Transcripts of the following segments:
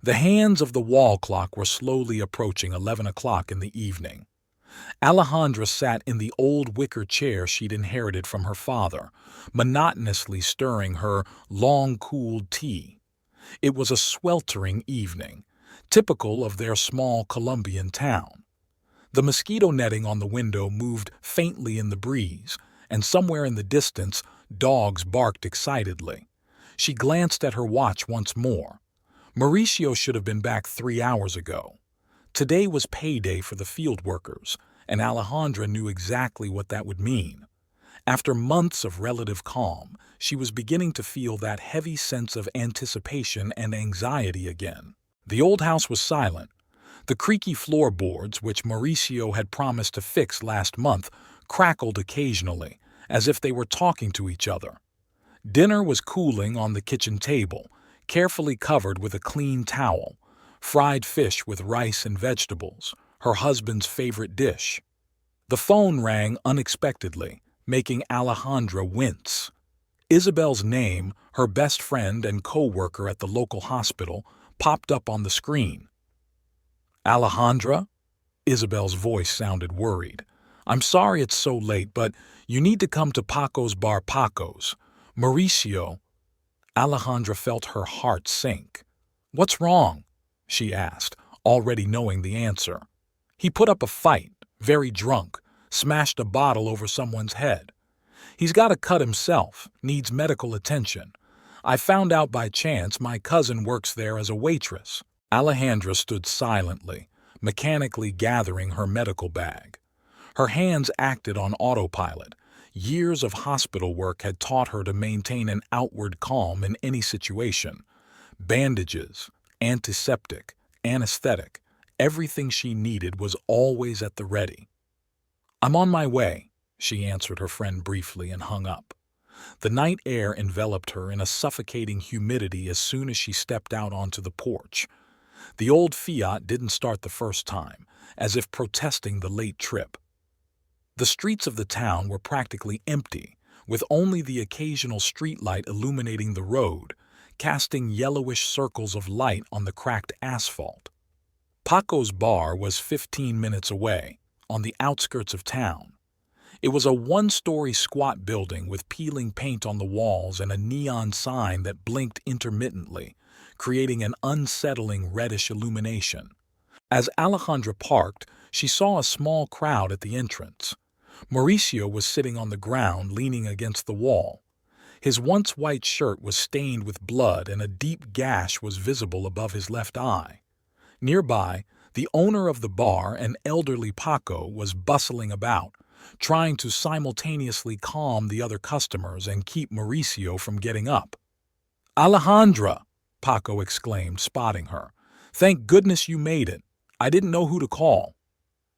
The hands of the wall clock were slowly approaching 11 o'clock in the evening. Alejandra sat in the old wicker chair she'd inherited from her father, monotonously stirring her long-cooled tea. It was a sweltering evening, typical of their small Colombian town. The mosquito netting on the window moved faintly in the breeze, and somewhere in the distance, dogs barked excitedly. She glanced at her watch once more. Mauricio should have been back 3 hours ago. Today was payday for the field workers, and Alejandra knew exactly what that would mean. After months of relative calm, she was beginning to feel that heavy sense of anticipation and anxiety again. The old house was silent. The creaky floorboards, which Mauricio had promised to fix last month, crackled occasionally, as if they were talking to each other. Dinner was cooling on the kitchen table, carefully covered with a clean towel. Fried fish with rice and vegetables, her husband's favorite dish. The phone rang unexpectedly, making Alejandra wince. Isabel's name, her best friend and co-worker at the local hospital, popped up on the screen. "Alejandra?" Isabel's voice sounded worried. "I'm sorry it's so late, but you need to come to Paco's Bar Paco's. Mauricio." Alejandra felt her heart sink. "What's wrong?" she asked, already knowing the answer. "He put up a fight, very drunk, smashed a bottle over someone's head. He's got a cut himself, needs medical attention. I found out by chance my cousin works there as a waitress." Alejandra stood silently, mechanically gathering her medical bag. Her hands acted on autopilot. Years of hospital work had taught her to maintain an outward calm in any situation. Bandages, antiseptic, anesthetic, everything she needed was always at the ready. "I'm on my way," she answered her friend briefly and hung up. The night air enveloped her in a suffocating humidity as soon as she stepped out onto the porch. The old Fiat didn't start the first time, as if protesting the late trip. The streets of the town were practically empty, with only the occasional streetlight illuminating the road, casting yellowish circles of light on the cracked asphalt. Paco's bar was 15 minutes away, on the outskirts of town. It was a one-story squat building with peeling paint on the walls and a neon sign that blinked intermittently, creating an unsettling reddish illumination. As Alejandra parked, she saw a small crowd at the entrance. Mauricio was sitting on the ground, leaning against the wall. His once white shirt was stained with blood and a deep gash was visible above his left eye. Nearby, the owner of the bar, an elderly Paco, was bustling about, trying to simultaneously calm the other customers and keep Mauricio from getting up. "Alejandra!" Paco exclaimed, spotting her. "Thank goodness you made it. I didn't know who to call."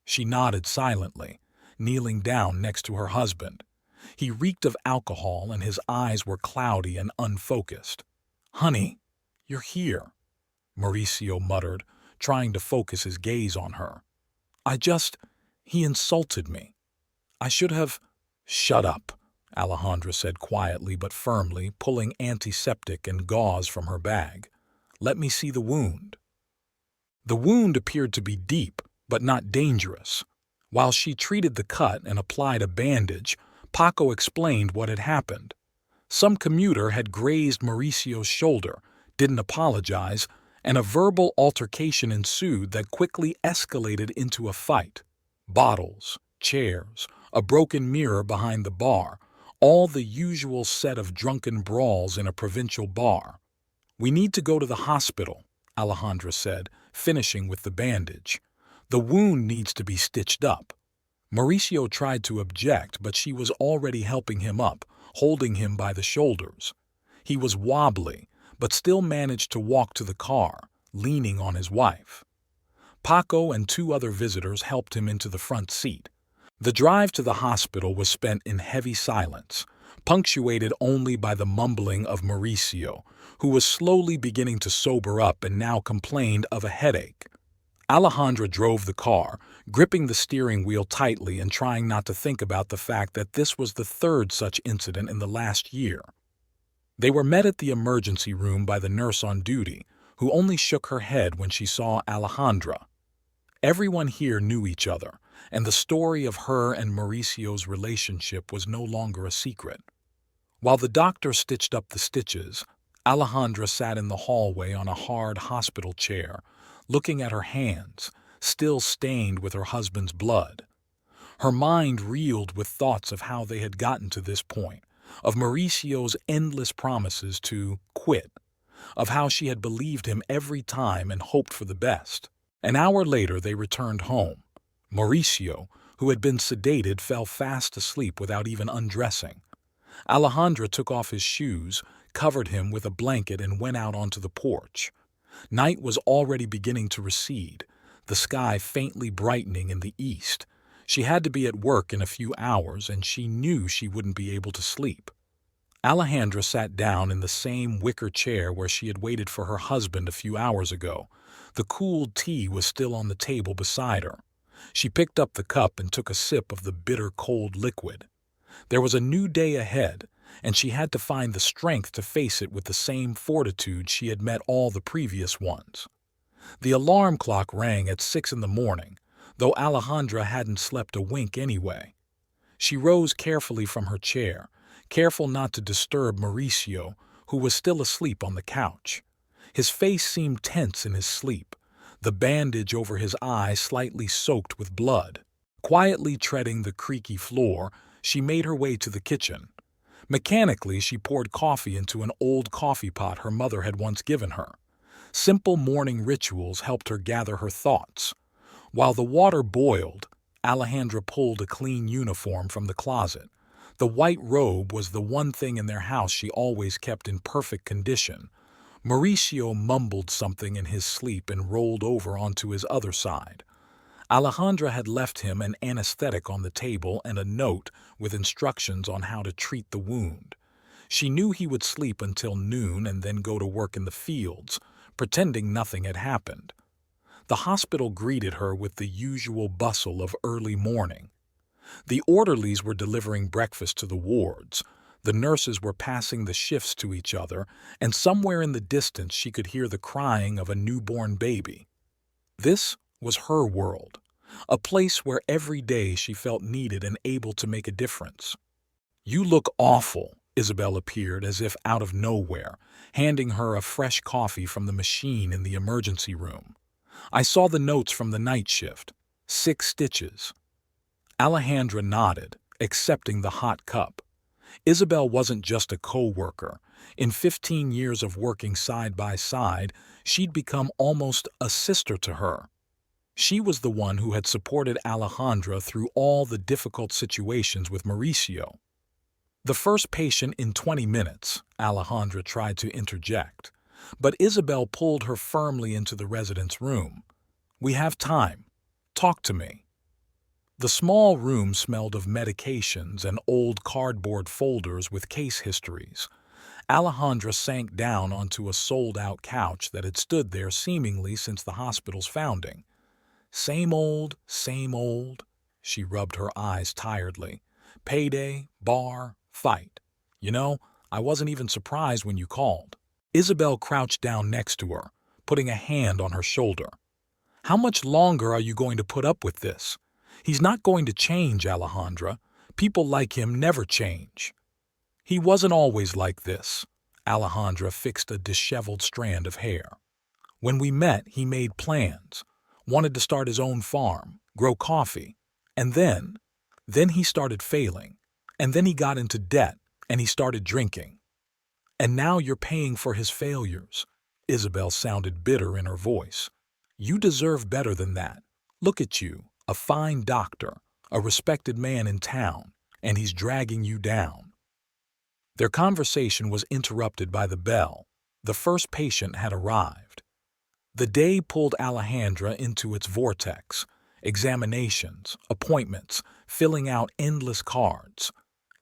She nodded silently, kneeling down next to her husband. He reeked of alcohol and his eyes were cloudy and unfocused. "Honey, you're here," Mauricio muttered, trying to focus his gaze on her. He insulted me. I should have—" "Shut up," Alejandra said quietly but firmly, pulling antiseptic and gauze from her bag. "Let me see the wound." The wound appeared to be deep, but not dangerous. While she treated the cut and applied a bandage, Paco explained what had happened. Some commuter had grazed Mauricio's shoulder, didn't apologize, and a verbal altercation ensued that quickly escalated into a fight. Bottles, chairs, a broken mirror behind the bar, all the usual set of drunken brawls in a provincial bar. "We need to go to the hospital," Alejandra said, finishing with the bandage. "The wound needs to be stitched up." Mauricio tried to object, but she was already helping him up, holding him by the shoulders. He was wobbly, but still managed to walk to the car, leaning on his wife. Paco and 2 other visitors helped him into the front seat. The drive to the hospital was spent in heavy silence, punctuated only by the mumbling of Mauricio, who was slowly beginning to sober up and now complained of a headache. Alejandra drove the car, gripping the steering wheel tightly and trying not to think about the fact that this was the 3rd such incident in the last year. They were met at the emergency room by the nurse on duty, who only shook her head when she saw Alejandra. Everyone here knew each other, and the story of her and Mauricio's relationship was no longer a secret. While the doctor stitched up the stitches, Alejandra sat in the hallway on a hard hospital chair, looking at her hands, still stained with her husband's blood. Her mind reeled with thoughts of how they had gotten to this point, of Mauricio's endless promises to quit, of how she had believed him every time and hoped for the best. An hour later they returned home. Mauricio, who had been sedated, fell fast asleep without even undressing. Alejandra took off his shoes, covered him with a blanket, and went out onto the porch. Night was already beginning to recede, the sky faintly brightening in the east. She had to be at work in a few hours, and she knew she wouldn't be able to sleep. Alejandra sat down in the same wicker chair where she had waited for her husband a few hours ago. The cooled tea was still on the table beside her. She picked up the cup and took a sip of the bitter cold liquid. There was a new day ahead, and she had to find the strength to face it with the same fortitude she had met all the previous ones. The alarm clock rang at 6 in the morning, though Alejandra hadn't slept a wink anyway. She rose carefully from her chair, careful not to disturb Mauricio, who was still asleep on the couch. His face seemed tense in his sleep, the bandage over his eye slightly soaked with blood. Quietly treading the creaky floor, she made her way to the kitchen. Mechanically, she poured coffee into an old coffee pot her mother had once given her. Simple morning rituals helped her gather her thoughts. While the water boiled, Alejandra pulled a clean uniform from the closet. The white robe was the one thing in their house she always kept in perfect condition. Mauricio mumbled something in his sleep and rolled over onto his other side. Alejandra had left him an anesthetic on the table and a note with instructions on how to treat the wound. She knew he would sleep until noon and then go to work in the fields, pretending nothing had happened. The hospital greeted her with the usual bustle of early morning. The orderlies were delivering breakfast to the wards, the nurses were passing the shifts to each other, and somewhere in the distance she could hear the crying of a newborn baby. This was her world, a place where every day she felt needed and able to make a difference. "You look awful," Isabel appeared as if out of nowhere, handing her a fresh coffee from the machine in the emergency room. "I saw the notes from the night shift. 6 stitches. Alejandra nodded, accepting the hot cup. Isabel wasn't just a co-worker. In 15 years of working side by side, she'd become almost a sister to her. She was the one who had supported Alejandra through all the difficult situations with Mauricio. "The first patient in 20 minutes, Alejandra tried to interject, but Isabel pulled her firmly into the resident's room. "We have time. Talk to me." The small room smelled of medications and old cardboard folders with case histories. Alejandra sank down onto a sold-out couch that had stood there seemingly since the hospital's founding. Same old, she rubbed her eyes tiredly. Payday, bar, fight. You know, I wasn't even surprised when you called. Isabel crouched down next to her, putting a hand on her shoulder. "How much longer are you going to put up with this? He's not going to change, Alejandra. People like him never change." "He wasn't always like this." Alejandra fixed a disheveled strand of hair. "When we met, he made plans. Wanted to start his own farm, grow coffee. And then he started failing. And then he got into debt, and he started drinking. And now you're paying for his failures." Isabel sounded bitter in her voice. "You deserve better than that. Look at you, a fine doctor, a respected man in town, and he's dragging you down." Their conversation was interrupted by the bell. The first patient had arrived. The day pulled Alejandra into its vortex. Examinations, appointments, filling out endless cards.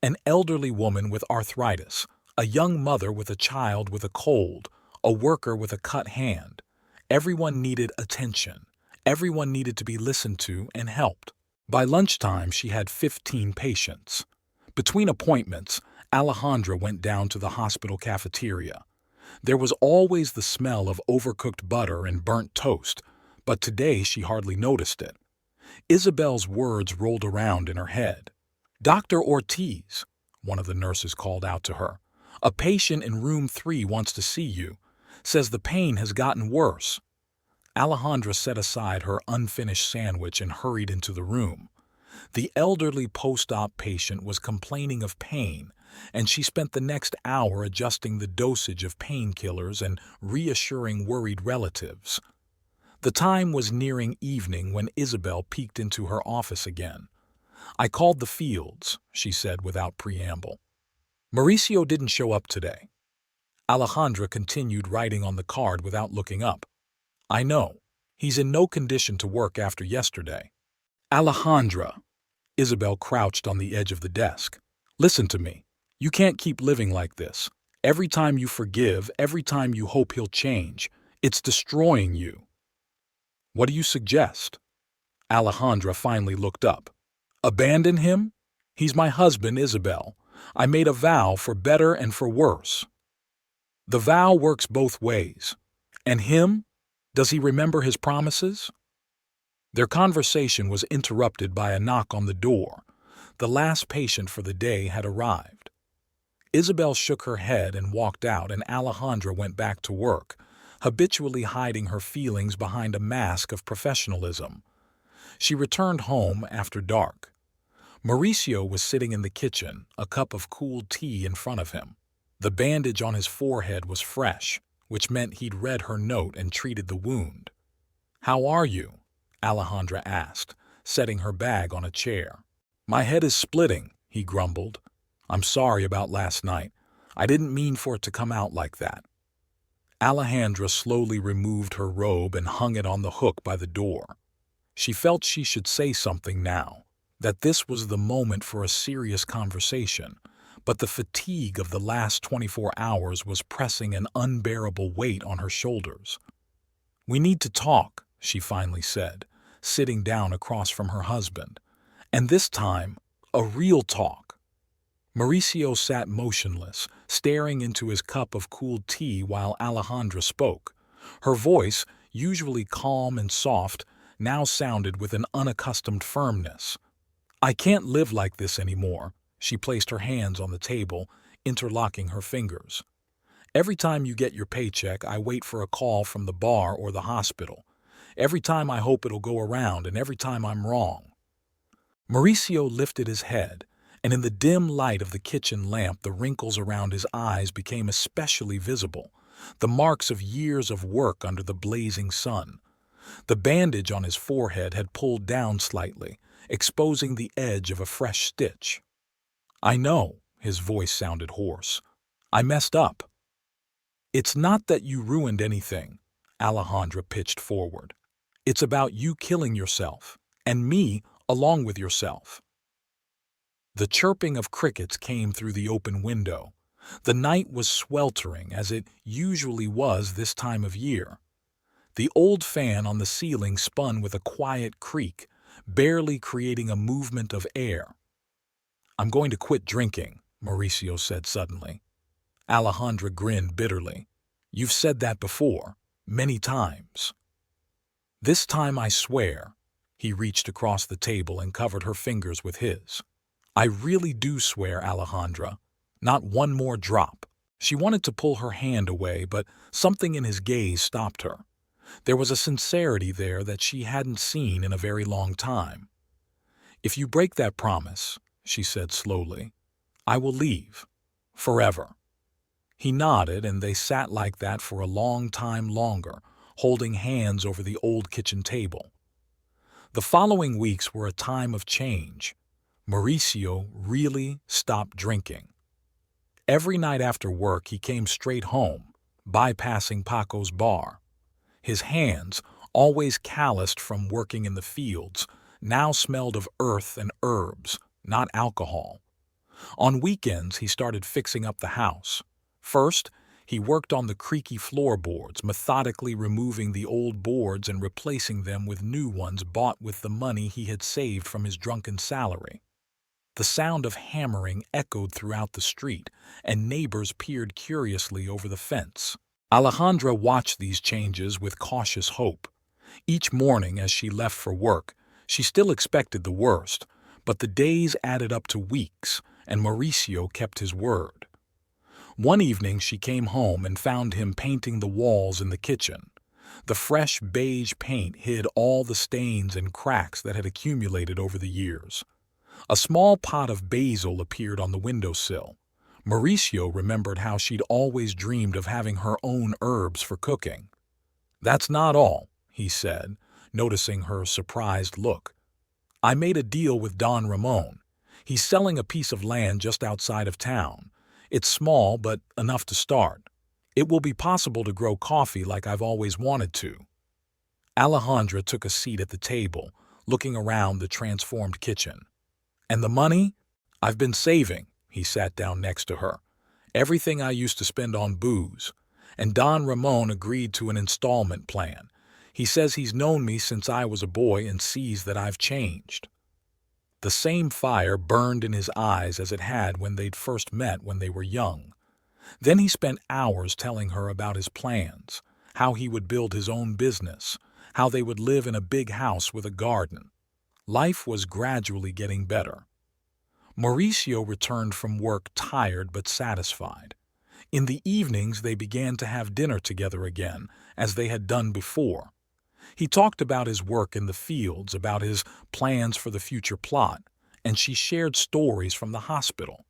An elderly woman with arthritis, a young mother with a child with a cold, a worker with a cut hand. Everyone needed attention. Everyone needed to be listened to and helped. By lunchtime, she had 15 patients. Between appointments, Alejandra went down to the hospital cafeteria. There was always the smell of overcooked butter and burnt toast, but today she hardly noticed it. Isabel's words rolled around in her head. "Dr. Ortiz," one of the nurses called out to her, "a patient in room 3 wants to see you. Says the pain has gotten worse." Alejandra set aside her unfinished sandwich and hurried into the room. The elderly post-op patient was complaining of pain, and she spent the next hour adjusting the dosage of painkillers and reassuring worried relatives. The time was nearing evening when Isabel peeked into her office again. "I called the fields," she said without preamble. "Mauricio didn't show up today." Alejandra continued writing on the card without looking up. "I know. He's in no condition to work after yesterday." "Alejandra." Isabel crouched on the edge of the desk. "Listen to me. You can't keep living like this. Every time you forgive, every time you hope he'll change, it's destroying you." "What do you suggest?" Alejandra finally looked up. "Abandon him? He's my husband, Isabel. I made a vow for better and for worse." "The vow works both ways. And him? Does he remember his promises?" Their conversation was interrupted by a knock on the door. The last patient for the day had arrived. Isabel shook her head and walked out, and Alejandra went back to work, habitually hiding her feelings behind a mask of professionalism. She returned home after dark. Mauricio was sitting in the kitchen, a cup of cool tea in front of him. The bandage on his forehead was fresh, which meant he'd read her note and treated the wound. "How are you?" Alejandra asked, setting her bag on a chair. "My head is splitting," he grumbled. "I'm sorry about last night. I didn't mean for it to come out like that." Alejandra slowly removed her robe and hung it on the hook by the door. She felt she should say something now, that this was the moment for a serious conversation, but the fatigue of the last 24 hours was pressing an unbearable weight on her shoulders. "We need to talk," she finally said, sitting down across from her husband. And this time, a real talk. Mauricio sat motionless, staring into his cup of cool tea while Alejandra spoke. Her voice, usually calm and soft, now sounded with an unaccustomed firmness. "I can't live like this anymore." She placed her hands on the table, interlocking her fingers. "Every time you get your paycheck, I wait for a call from the bar or the hospital. Every time I hope it'll go around, and every time I'm wrong." Mauricio lifted his head, and in the dim light of the kitchen lamp the wrinkles around his eyes became especially visible, the marks of years of work under the blazing sun. The bandage on his forehead had pulled down slightly, exposing the edge of a fresh stitch. "I know," his voice sounded hoarse. "I messed up." "It's not that you ruined anything," Alejandra pitched forward. "It's about you killing yourself, and me along with yourself." The chirping of crickets came through the open window. The night was sweltering, as it usually was this time of year. The old fan on the ceiling spun with a quiet creak, barely creating a movement of air. "I'm going to quit drinking," Mauricio said suddenly. Alejandra grinned bitterly. "You've said that before, many times." "This time I swear." He reached across the table and covered her fingers with his. "I really do swear, Alejandra. Not one more drop." She wanted to pull her hand away, but something in his gaze stopped her. There was a sincerity there that she hadn't seen in a very long time. "If you break that promise," she said slowly, "I will leave. Forever." He nodded, and they sat like that for a long time longer, holding hands over the old kitchen table. The following weeks were a time of change. Mauricio really stopped drinking. Every night after work he came straight home, bypassing Paco's bar. His hands, always calloused from working in the fields, now smelled of earth and herbs, not alcohol. On weekends he started fixing up the house. First, he worked on the creaky floorboards, methodically removing the old boards and replacing them with new ones bought with the money he had saved from his drunken salary. The sound of hammering echoed throughout the street, and neighbors peered curiously over the fence. Alejandra watched these changes with cautious hope. Each morning as she left for work, she still expected the worst, but the days added up to weeks, and Mauricio kept his word. One evening she came home and found him painting the walls in the kitchen. The fresh beige paint hid all the stains and cracks that had accumulated over the years. A small pot of basil appeared on the windowsill. Mauricio remembered how she'd always dreamed of having her own herbs for cooking. "That's not all," he said, noticing her surprised look. "I made a deal with Don Ramon. He's selling a piece of land just outside of town. It's small, but enough to start. It will be possible to grow coffee like I've always wanted to." Alejandra took a seat at the table, looking around the transformed kitchen. "And the money? I've been saving." He sat down next to her. "Everything I used to spend on booze. And Don Ramon agreed to an installment plan. He says he's known me since I was a boy and sees that I've changed." The same fire burned in his eyes as it had when they'd first met when they were young. Then he spent hours telling her about his plans, how he would build his own business, how they would live in a big house with a garden. Life was gradually getting better. Mauricio returned from work tired but satisfied. In the evenings they began to have dinner together again, as they had done before. He talked about his work in the fields, about his plans for the future plot, and she shared stories from the hospital.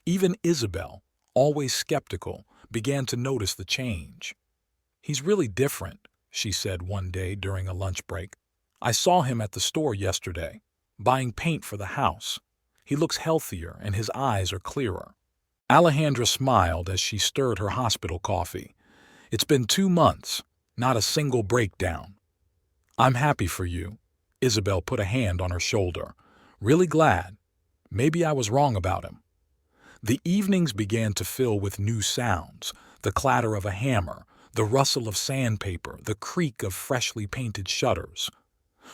Even Isabel, always skeptical, began to notice the change. "He's really different," she said one day during a lunch break. "I saw him at the store yesterday, buying paint for the house. He looks healthier and his eyes are clearer." Alejandra smiled as she stirred her hospital coffee. "It's been 2 months, not a single breakdown." "I'm happy for you." Isabel put a hand on her shoulder. "Really glad. Maybe I was wrong about him." The evenings began to fill with new sounds, the clatter of a hammer, the rustle of sandpaper, the creak of freshly painted shutters.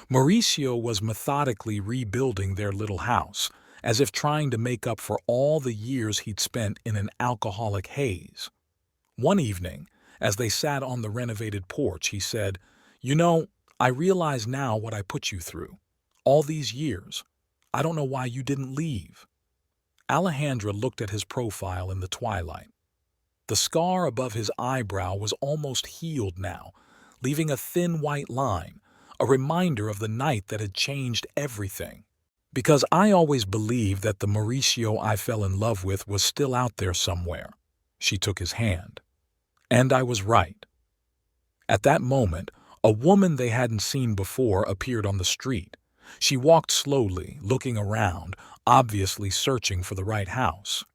Mauricio was methodically rebuilding their little house, as if trying to make up for all the years he'd spent in an alcoholic haze. One evening, as they sat on the renovated porch, he said, "You know, I realize now what I put you through. All these years. I don't know why you didn't leave." Alejandra looked at his profile in the twilight. The scar above his eyebrow was almost healed now, leaving a thin white line, a reminder of the night that had changed everything. "Because I always believed that the Mauricio I fell in love with was still out there somewhere." She took his hand. "And I was right." At that moment, a woman they hadn't seen before appeared on the street. She walked slowly, looking around, obviously searching for the right house.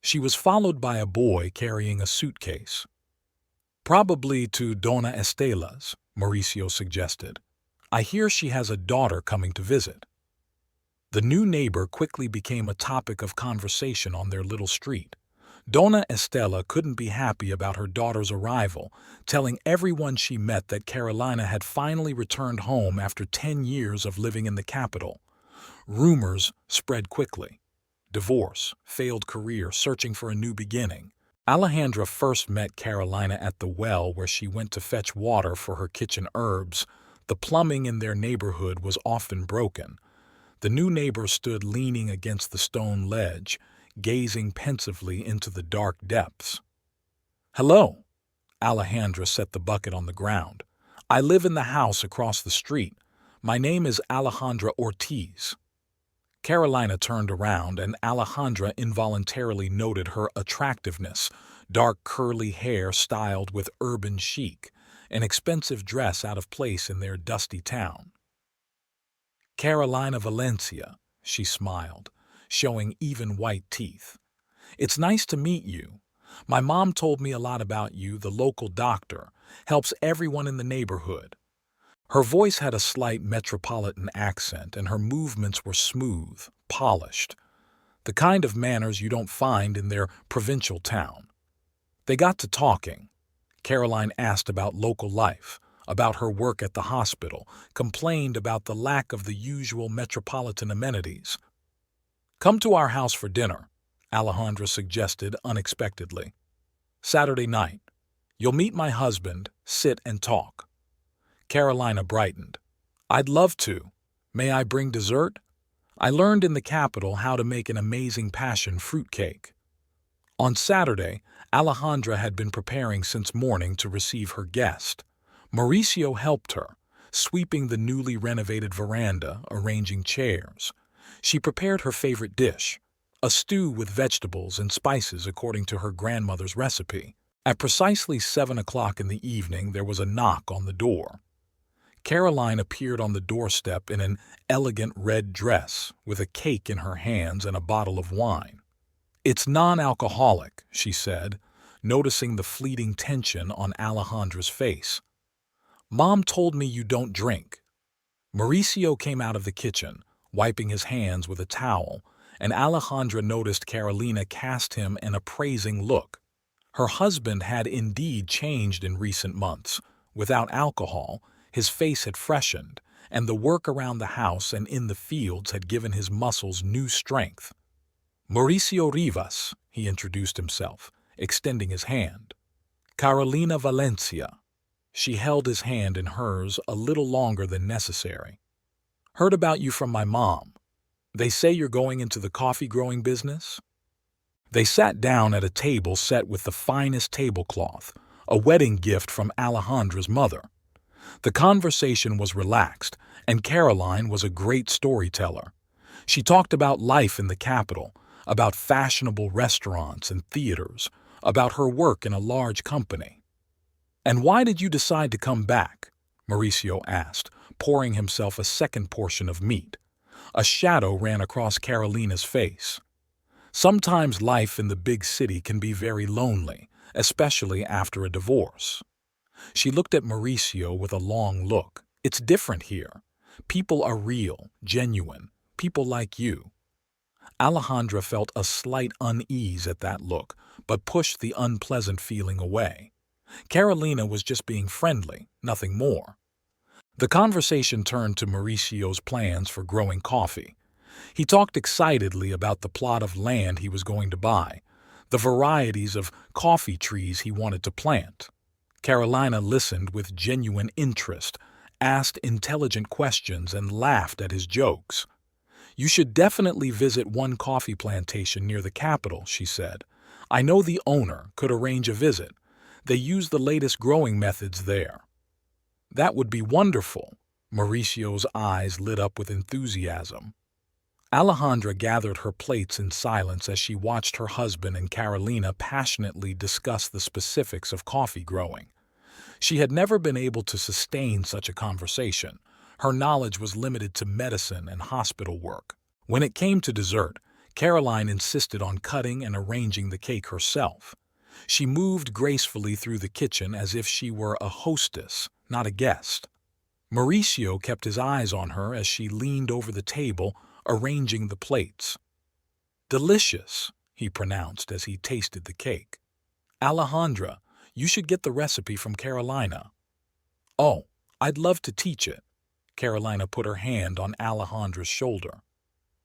She was followed by a boy carrying a suitcase. "Probably to Dona Estela's," Mauricio suggested. "I hear she has a daughter coming to visit." The new neighbor quickly became a topic of conversation on their little street. Dona Estela couldn't be happy about her daughter's arrival, telling everyone she met that Carolina had finally returned home after 10 years of living in the capital. Rumors spread quickly. Divorce, failed career, searching for a new beginning. Alejandra first met Carolina at the well where she went to fetch water for her kitchen herbs. The plumbing in their neighborhood was often broken. The new neighbor stood leaning against the stone ledge, gazing pensively into the dark depths. "Hello." Alejandra set the bucket on the ground. "I live in the house across the street. My name is Alejandra Ortiz." Carolina turned around, and Alejandra involuntarily noted her attractiveness, dark curly hair styled with urban chic, an expensive dress out of place in their dusty town. "Carolina Valencia," she smiled, showing even white teeth. "It's nice to meet you. My mom told me a lot about you, the local doctor, helps everyone in the neighborhood." Her voice had a slight metropolitan accent, and her movements were smooth, polished, the kind of manners you don't find in their provincial town. They got to talking. Caroline asked about local life, about her work at the hospital, complained about the lack of the usual metropolitan amenities. Come to our house for dinner, Alejandra suggested unexpectedly. Saturday night. You'll meet my husband, sit and talk. Carolina brightened. I'd love to. May I bring dessert? I learned in the capital how to make an amazing passion fruit cake. On Saturday, Alejandra had been preparing since morning to receive her guest. Mauricio helped her, sweeping the newly renovated veranda, arranging chairs. She prepared her favorite dish, a stew with vegetables and spices according to her grandmother's recipe. At precisely 7 o'clock in the evening, there was a knock on the door. Caroline appeared on the doorstep in an elegant red dress, with a cake in her hands and a bottle of wine. It's non-alcoholic, she said, noticing the fleeting tension on Alejandra's face. Mom told me you don't drink. Mauricio came out of the kitchen, wiping his hands with a towel, and Alejandra noticed Carolina cast him an appraising look. Her husband had indeed changed in recent months. Without alcohol, his face had freshened, and the work around the house and in the fields had given his muscles new strength. Mauricio Rivas, he introduced himself, extending his hand. Carolina Valencia. She held his hand in hers a little longer than necessary. Heard about you from my mom. They say you're going into the coffee-growing business? They sat down at a table set with the finest tablecloth, a wedding gift from Alejandra's mother. The conversation was relaxed, and Caroline was a great storyteller. She talked about life in the capital, about fashionable restaurants and theaters, about her work in a large company. And why did you decide to come back? Mauricio asked, pouring himself a second portion of meat. A shadow ran across Carolina's face. Sometimes life in the big city can be very lonely, especially after a divorce. She looked at Mauricio with a long look. It's different here. People are real, genuine, people like you. Alejandra felt a slight unease at that look, but pushed the unpleasant feeling away. Carolina was just being friendly, nothing more. The conversation turned to Mauricio's plans for growing coffee. He talked excitedly about the plot of land he was going to buy, the varieties of coffee trees he wanted to plant. Carolina listened with genuine interest, asked intelligent questions, and laughed at his jokes. You should definitely visit one coffee plantation near the capital, she said. I know the owner could arrange a visit. They use the latest growing methods there. That would be wonderful. Mauricio's eyes lit up with enthusiasm. Alejandra gathered her plates in silence as she watched her husband and Carolina passionately discuss the specifics of coffee growing. She had never been able to sustain such a conversation. Her knowledge was limited to medicine and hospital work. When it came to dessert, Caroline insisted on cutting and arranging the cake herself. She moved gracefully through the kitchen as if she were a hostess, not a guest. Mauricio kept his eyes on her as she leaned over the table, arranging the plates. Delicious, he pronounced as he tasted the cake. Alejandra, you should get the recipe from Carolina. Oh, I'd love to teach it. Carolina put her hand on Alejandra's shoulder.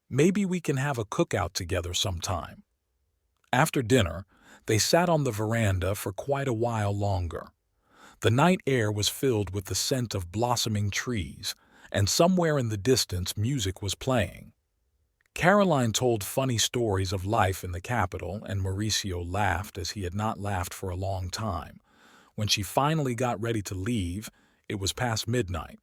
Maybe we can have a cookout together sometime. After dinner, they sat on the veranda for quite a while longer. The night air was filled with the scent of blossoming trees, and somewhere in the distance music was playing. Caroline told funny stories of life in the capital, and Mauricio laughed as he had not laughed for a long time. When she finally got ready to leave, it was past midnight.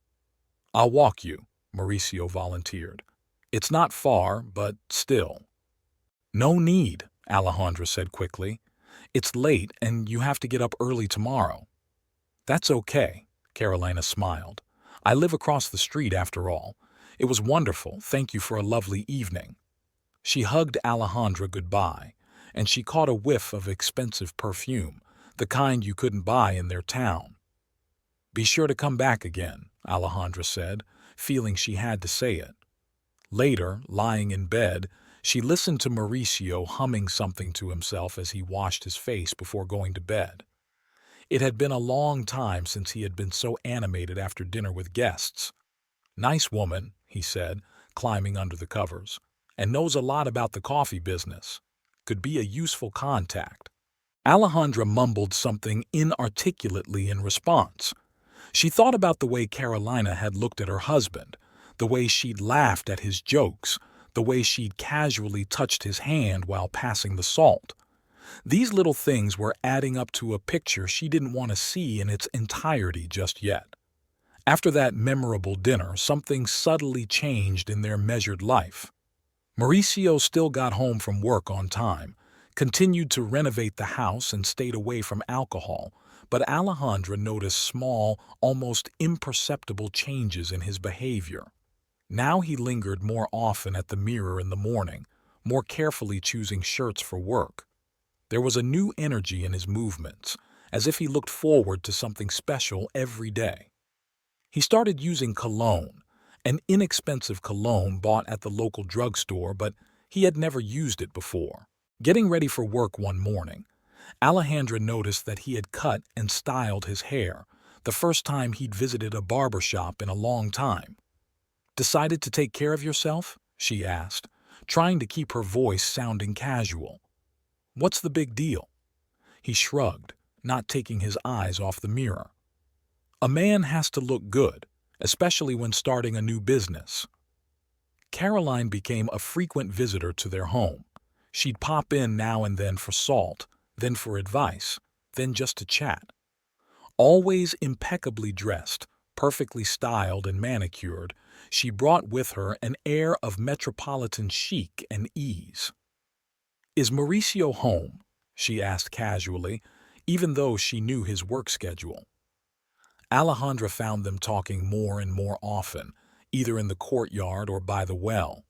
I'll walk you, Mauricio volunteered. It's not far, but still. No need, Alejandra said quickly. It's late and you have to get up early tomorrow. That's okay, Carolina smiled. I live across the street after all. It was wonderful, thank you for a lovely evening. She hugged Alejandra goodbye, and she caught a whiff of expensive perfume, the kind you couldn't buy in their town. Be sure to come back again, Alejandra said, feeling she had to say it. Later, lying in bed, she listened to Mauricio humming something to himself as he washed his face before going to bed. It had been a long time since he had been so animated after dinner with guests. Nice woman, he said, climbing under the covers. and knows a lot about the coffee business. Could be a useful contact." Alejandra mumbled something inarticulately in response. She thought about the way Carolina had looked at her husband, the way she'd laughed at his jokes, the way she'd casually touched his hand while passing the salt. These little things were adding up to a picture she didn't want to see in its entirety just yet. After that memorable dinner, something subtly changed in their measured life. Mauricio still got home from work on time, continued to renovate the house and stayed away from alcohol, but Alejandra noticed small, almost imperceptible changes in his behavior. Now he lingered more often at the mirror in the morning, more carefully choosing shirts for work. There was a new energy in his movements, as if he looked forward to something special every day. He started using cologne, an inexpensive cologne bought at the local drugstore, but he had never used it before. Getting ready for work one morning, Alejandra noticed that he had cut and styled his hair, the first time he'd visited a barber shop in a long time. "Decided to take care of yourself?" she asked, trying to keep her voice sounding casual. "What's the big deal?" He shrugged, not taking his eyes off the mirror. "A man has to look good, especially when starting a new business." Caroline became a frequent visitor to their home. She'd pop in now and then for salt, then for advice, then just to chat. Always impeccably dressed, perfectly styled and manicured, she brought with her an air of metropolitan chic and ease. "Is Mauricio home?" she asked casually, even though she knew his work schedule. Alejandra found them talking more and more often, either in the courtyard or by the well.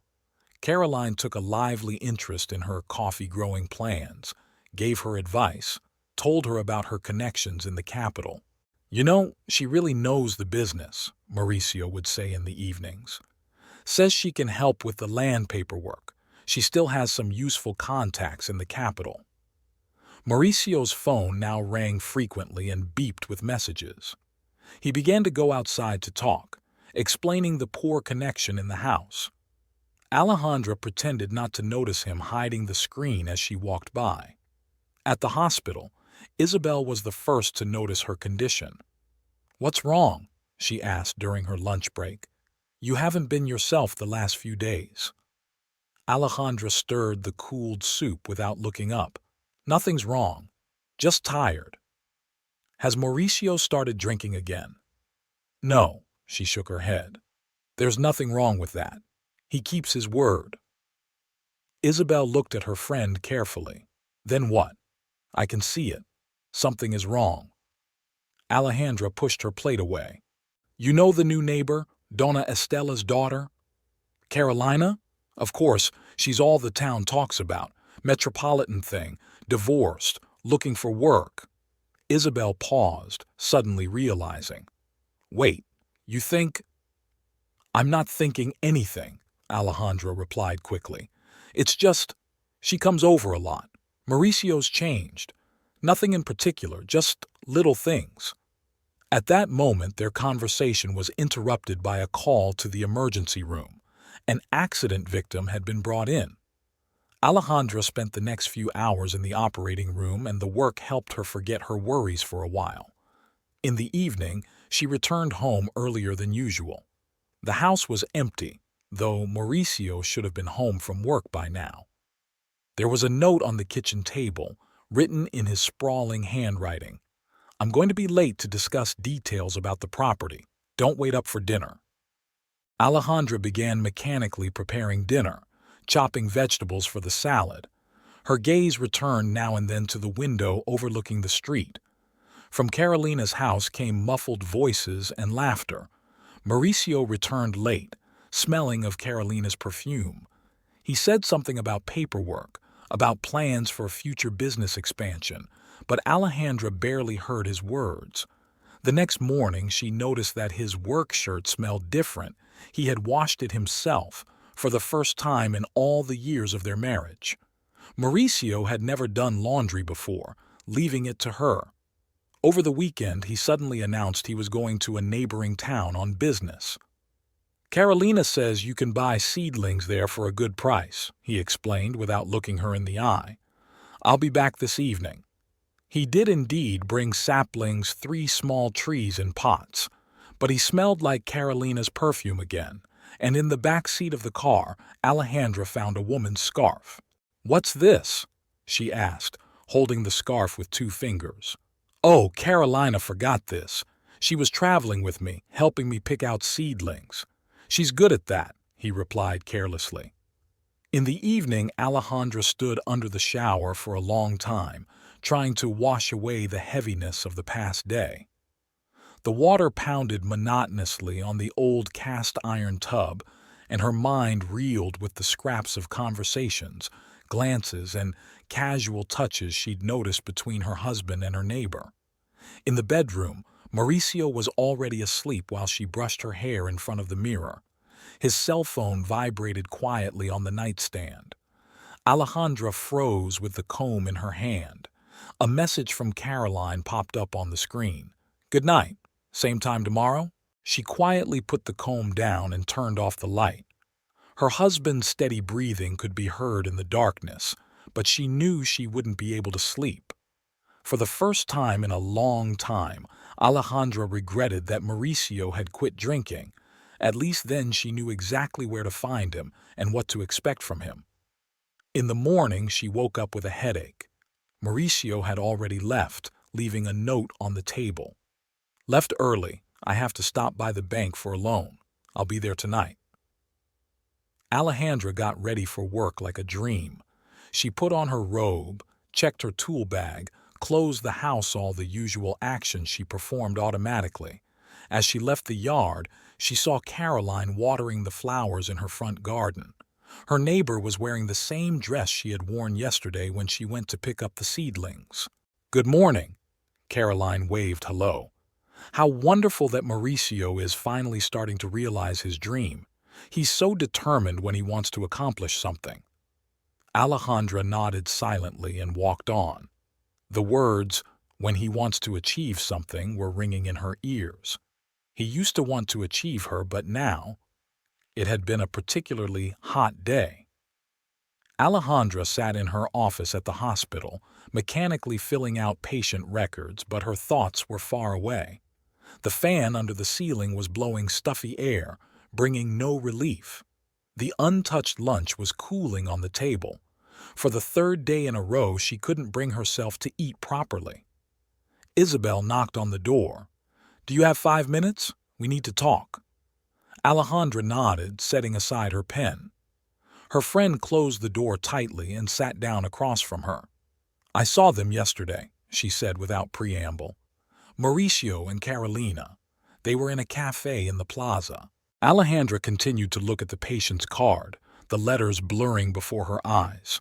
Caroline took a lively interest in her coffee-growing plans, gave her advice, told her about her connections in the capital. "You know, she really knows the business," Mauricio would say in the evenings. "Says she can help with the land paperwork. She still has some useful contacts in the capital." Mauricio's phone now rang frequently and beeped with messages. He began to go outside to talk, explaining the poor connection in the house. Alejandra pretended not to notice him hiding the screen as she walked by. At the hospital, Isabel was the first to notice her condition. "What's wrong?" she asked during her lunch break. "You haven't been yourself the last few days." Alejandra stirred the cooled soup without looking up. "Nothing's wrong. Just tired." "Has Mauricio started drinking again?" "No," she shook her head. "There's nothing wrong with that. He keeps his word." Isabel looked at her friend carefully. "Then what? I can see it. Something is wrong." Alejandra pushed her plate away. "You know the new neighbor, Donna Estella's daughter? Carolina? Of course, she's all the town talks about. Metropolitan thing, divorced, looking for work." Isabel paused, suddenly realizing. "Wait, you think—" "I'm not thinking anything," Alejandra replied quickly. "It's just, she comes over a lot. Mauricio's changed. Nothing in particular, just little things." At that moment, their conversation was interrupted by a call to the emergency room. An accident victim had been brought in. Alejandra spent the next few hours in the operating room, and the work helped her forget her worries for a while. In the evening, she returned home earlier than usual. The house was empty, though Mauricio should have been home from work by now. There was a note on the kitchen table, written in his sprawling handwriting. "I'm going to be late to discuss details about the property. Don't wait up for dinner." Alejandra began mechanically preparing dinner, chopping vegetables for the salad. Her gaze returned now and then to the window overlooking the street. From Carolina's house came muffled voices and laughter. Mauricio returned late, smelling of Carolina's perfume. He said something about paperwork, about plans for future business expansion, but Alejandra barely heard his words. The next morning, she noticed that his work shirt smelled different. He had washed it himself, for the first time in all the years of their marriage. Mauricio had never done laundry before, leaving it to her. Over the weekend, he suddenly announced he was going to a neighboring town on business. Carolina says you can buy seedlings there for a good price, he explained without looking her in the eye. I'll be back this evening. He did indeed bring saplings, 3 small trees in pots, but he smelled like Carolina's perfume again, and in the back seat of the car, Alejandra found a woman's scarf. "What's this?" she asked, holding the scarf with 2 fingers. "Oh, Carolina forgot this. She was traveling with me, helping me pick out seedlings. She's good at that," he replied carelessly. In the evening, Alejandra stood under the shower for a long time, trying to wash away the heaviness of the past day. The water pounded monotonously on the old cast-iron tub, and her mind reeled with the scraps of conversations, glances, and casual touches she'd noticed between her husband and her neighbor. In the bedroom, Mauricio was already asleep while she brushed her hair in front of the mirror. His cell phone vibrated quietly on the nightstand. Alejandra froze with the comb in her hand. A message from Caroline popped up on the screen. "Good night. Same time tomorrow?" She quietly put the comb down and turned off the light. Her husband's steady breathing could be heard in the darkness, but she knew she wouldn't be able to sleep. For the first time in a long time, Alejandra regretted that Mauricio had quit drinking. At least then she knew exactly where to find him and what to expect from him. In the morning, she woke up with a headache. Mauricio had already left, leaving a note on the table. "Left early. I have to stop by the bank for a loan. I'll be there tonight." Alejandra got ready for work like a dream. She put on her robe, checked her tool bag, closed the house, all the usual actions she performed automatically. As she left the yard, she saw Caroline watering the flowers in her front garden. Her neighbor was wearing the same dress she had worn yesterday when she went to pick up the seedlings. "Good morning." Caroline waved hello. "How wonderful that Mauricio is finally starting to realize his dream. He's so determined when he wants to accomplish something." Alejandra nodded silently and walked on. The words, "when he wants to achieve something," were ringing in her ears. He used to want to achieve her, but now it had been a particularly hot day. Alejandra sat in her office at the hospital, mechanically filling out patient records, but her thoughts were far away. The fan under the ceiling was blowing stuffy air, bringing no relief. The untouched lunch was cooling on the table. For the 3rd day in a row, she couldn't bring herself to eat properly. Isabel knocked on the door. "Do you have 5 minutes? We need to talk." Alejandra nodded, setting aside her pen. Her friend closed the door tightly and sat down across from her. "I saw them yesterday," she said without preamble. "Mauricio and Carolina. They were in a cafe in the plaza." Alejandra continued to look at the patient's card, the letters blurring before her eyes.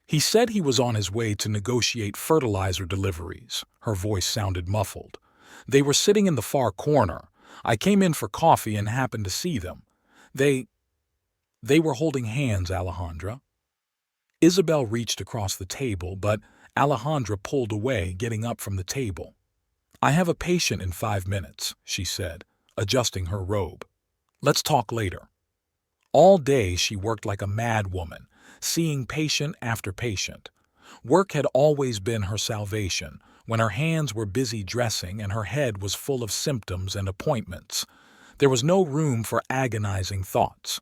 "He said he was on his way to negotiate fertilizer deliveries." Her voice sounded muffled. "They were sitting in the far corner. I came in for coffee and happened to see them. They were holding hands, Alejandra." Isabel reached across the table, but Alejandra pulled away, getting up from the table. "I have a patient in 5 minutes," she said, adjusting her robe. "Let's talk later." All day she worked like a mad woman, seeing patient after patient. Work had always been her salvation, when her hands were busy dressing and her head was full of symptoms and appointments. There was no room for agonizing thoughts.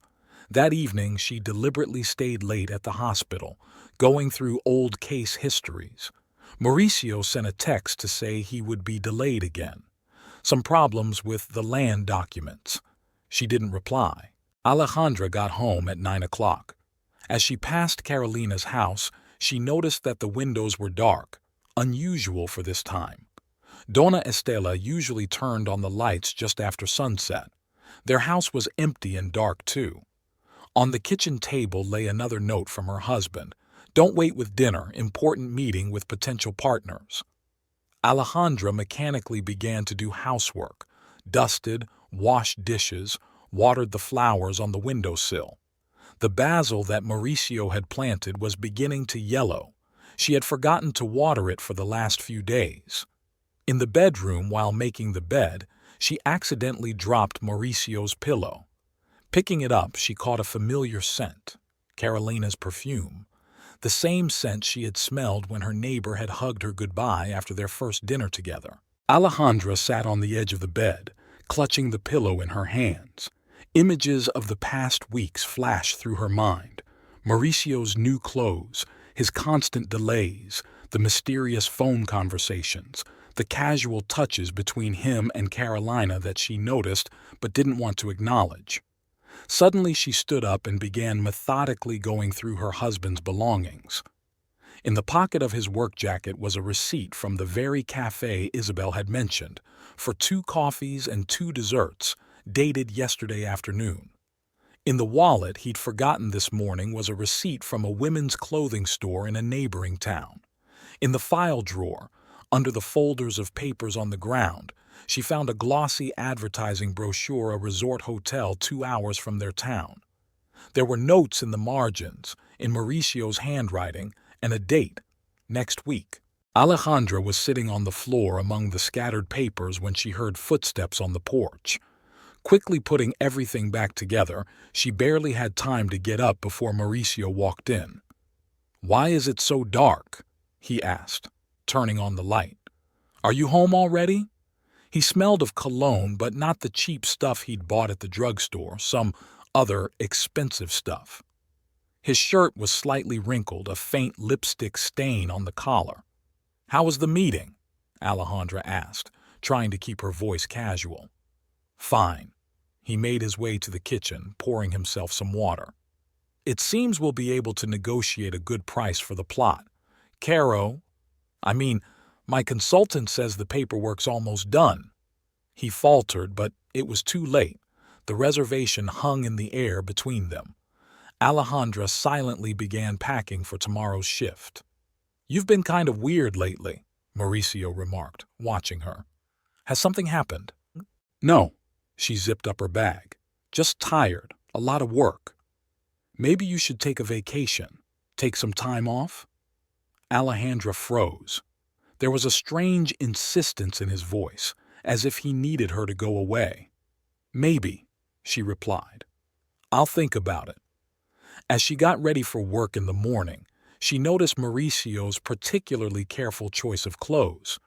That evening she deliberately stayed late at the hospital, going through old case histories. Mauricio sent a text to say he would be delayed again. Some problems with the land documents. She didn't reply. Alejandra got home at 9 o'clock. As she passed Carolina's house, she noticed that the windows were dark, unusual for this time. Donna Estela usually turned on the lights just after sunset. Their house was empty and dark, too. On the kitchen table lay another note from her husband. "Don't wait with dinner, important meeting with potential partners." Alejandra mechanically began to do housework, dusted, washed dishes, watered the flowers on the windowsill. The basil that Mauricio had planted was beginning to yellow. She had forgotten to water it for the last few days. In the bedroom, while making the bed, she accidentally dropped Mauricio's pillow. Picking it up, she caught a familiar scent, Carolina's perfume, the same scent she had smelled when her neighbor had hugged her goodbye after their first dinner together. Alejandra sat on the edge of the bed, clutching the pillow in her hands. Images of the past weeks flashed through her mind. Mauricio's new clothes, his constant delays, the mysterious phone conversations, the casual touches between him and Carolina that she noticed but didn't want to acknowledge. Suddenly she stood up and began methodically going through her husband's belongings. In the pocket of his work jacket was a receipt from the very cafe Isabel had mentioned, for 2 coffees and 2 desserts, dated yesterday afternoon. In the wallet he'd forgotten this morning was a receipt from a women's clothing store in a neighboring town. In the file drawer, under the folders of papers on the ground, she found a glossy advertising brochure of a resort hotel 2 hours from their town. There were notes in the margins, in Mauricio's handwriting, and a date, next week. Alejandra was sitting on the floor among the scattered papers when she heard footsteps on the porch. Quickly putting everything back together, she barely had time to get up before Mauricio walked in. "Why is it so dark?" he asked, turning on the light. "Are you home already?" He smelled of cologne, but not the cheap stuff he'd bought at the drugstore, some other expensive stuff. His shirt was slightly wrinkled, a faint lipstick stain on the collar. "How was the meeting?" Alejandra asked, trying to keep her voice casual. "Fine." He made his way to the kitchen, pouring himself some water. "It seems we'll be able to negotiate a good price for the plot. My consultant says the paperwork's almost done." He faltered, but it was too late. The reservation hung in the air between them. Alejandra silently began packing for tomorrow's shift. "You've been kind of weird lately," Mauricio remarked, watching her. "Has something happened?" "No." She zipped up her bag. "Just tired. A lot of work." "Maybe you should take a vacation. Take some time off?" Alejandra froze. There was a strange insistence in his voice, as if he needed her to go away. "Maybe," she replied. "I'll think about it." As she got ready for work in the morning, she noticed Mauricio's particularly careful choice of clothes.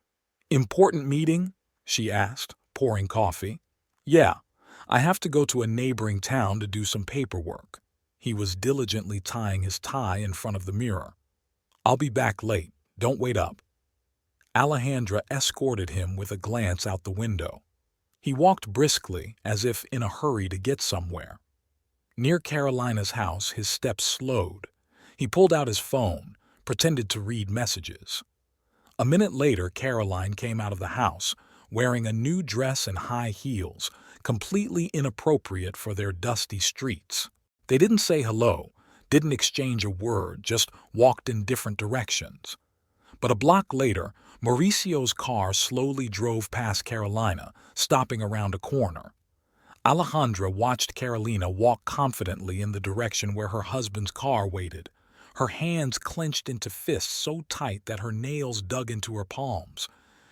"Important meeting?" she asked, pouring coffee. "Yeah, I have to go to a neighboring town to do some paperwork." He was diligently tying his tie in front of the mirror. "I'll be back late. Don't wait up." Alejandra escorted him with a glance out the window. He walked briskly, as if in a hurry to get somewhere. Near Carolina's house, his steps slowed. He pulled out his phone, pretended to read messages. A minute later, Caroline came out of the house, wearing a new dress and high heels, completely inappropriate for their dusty streets. They didn't say hello, didn't exchange a word, just walked in different directions. But a block later, Mauricio's car slowly drove past Carolina, stopping around a corner. Alejandra watched Carolina walk confidently in the direction where her husband's car waited, her hands clenched into fists so tight that her nails dug into her palms.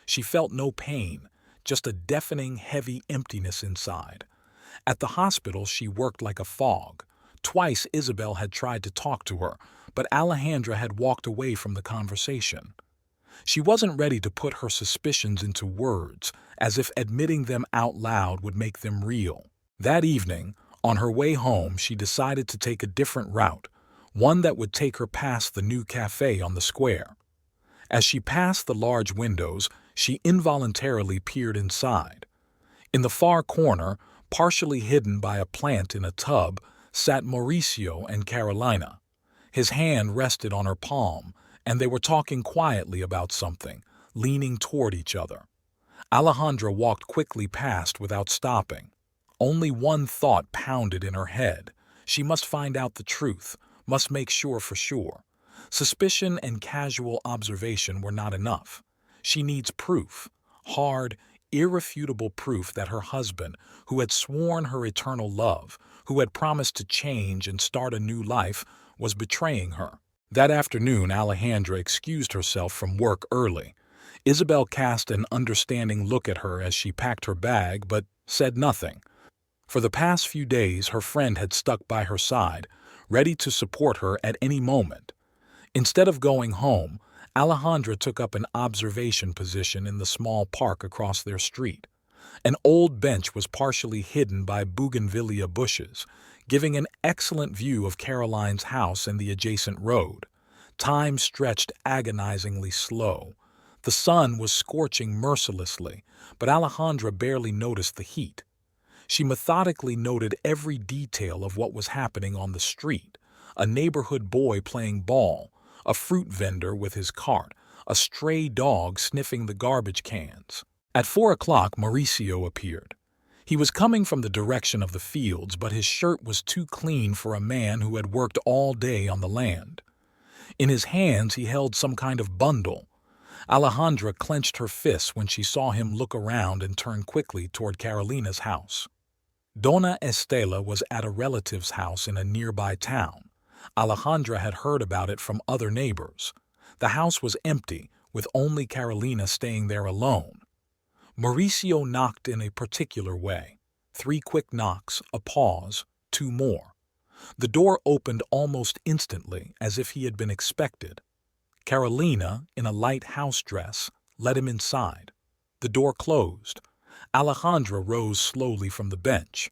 She felt no pain, just a deafening, heavy emptiness inside. At the hospital, she worked like a fog. Twice Isabel had tried to talk to her, but Alejandra had walked away from the conversation. She wasn't ready to put her suspicions into words, as if admitting them out loud would make them real. That evening, on her way home, she decided to take a different route, one that would take her past the new cafe on the square. As she passed the large windows, she involuntarily peered inside. In the far corner, partially hidden by a plant in a tub, sat Mauricio and Carolina. His hand rested on her palm, and they were talking quietly about something, leaning toward each other. Alejandra walked quickly past without stopping. Only one thought pounded in her head. She must find out the truth, must make sure for sure. Suspicion and casual observation were not enough. She needs proof, hard, irrefutable proof that her husband, who had sworn her eternal love, who had promised to change and start a new life, was betraying her. That afternoon, Alejandra excused herself from work early. Isabel cast an understanding look at her as she packed her bag, but said nothing. For the past few days, her friend had stuck by her side, ready to support her at any moment. Instead of going home, Alejandra took up an observation position in the small park across their street. An old bench was partially hidden by bougainvillea bushes, giving an excellent view of Caroline's house and the adjacent road. Time stretched agonizingly slow. The sun was scorching mercilessly, but Alejandra barely noticed the heat. She methodically noted every detail of what was happening on the street: a neighborhood boy playing ball, a fruit vendor with his cart, a stray dog sniffing the garbage cans. At 4 o'clock, Mauricio appeared. He was coming from the direction of the fields, but his shirt was too clean for a man who had worked all day on the land. In his hands he held some kind of bundle. Alejandra clenched her fists when she saw him look around and turn quickly toward Carolina's house. Donna Estela was at a relative's house in a nearby town. Alejandra had heard about it from other neighbors. The house was empty, with only Carolina staying there alone. Mauricio knocked in a particular way. 3 quick knocks, a pause, 2 more. The door opened almost instantly, as if he had been expected. Carolina, in a light house dress, led him inside. The door closed. Alejandra rose slowly from the bench.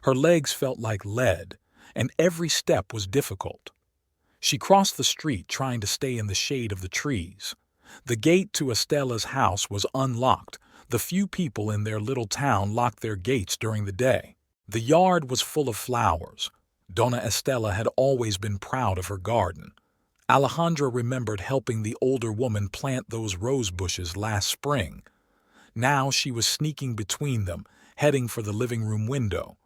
Her legs felt like lead, and every step was difficult. She crossed the street, trying to stay in the shade of the trees. The gate to Estela's house was unlocked. The few people in their little town locked their gates during the day. The yard was full of flowers. Donna Estela had always been proud of her garden. Alejandra remembered helping the older woman plant those rose bushes last spring. Now she was sneaking between them, heading for the living room window.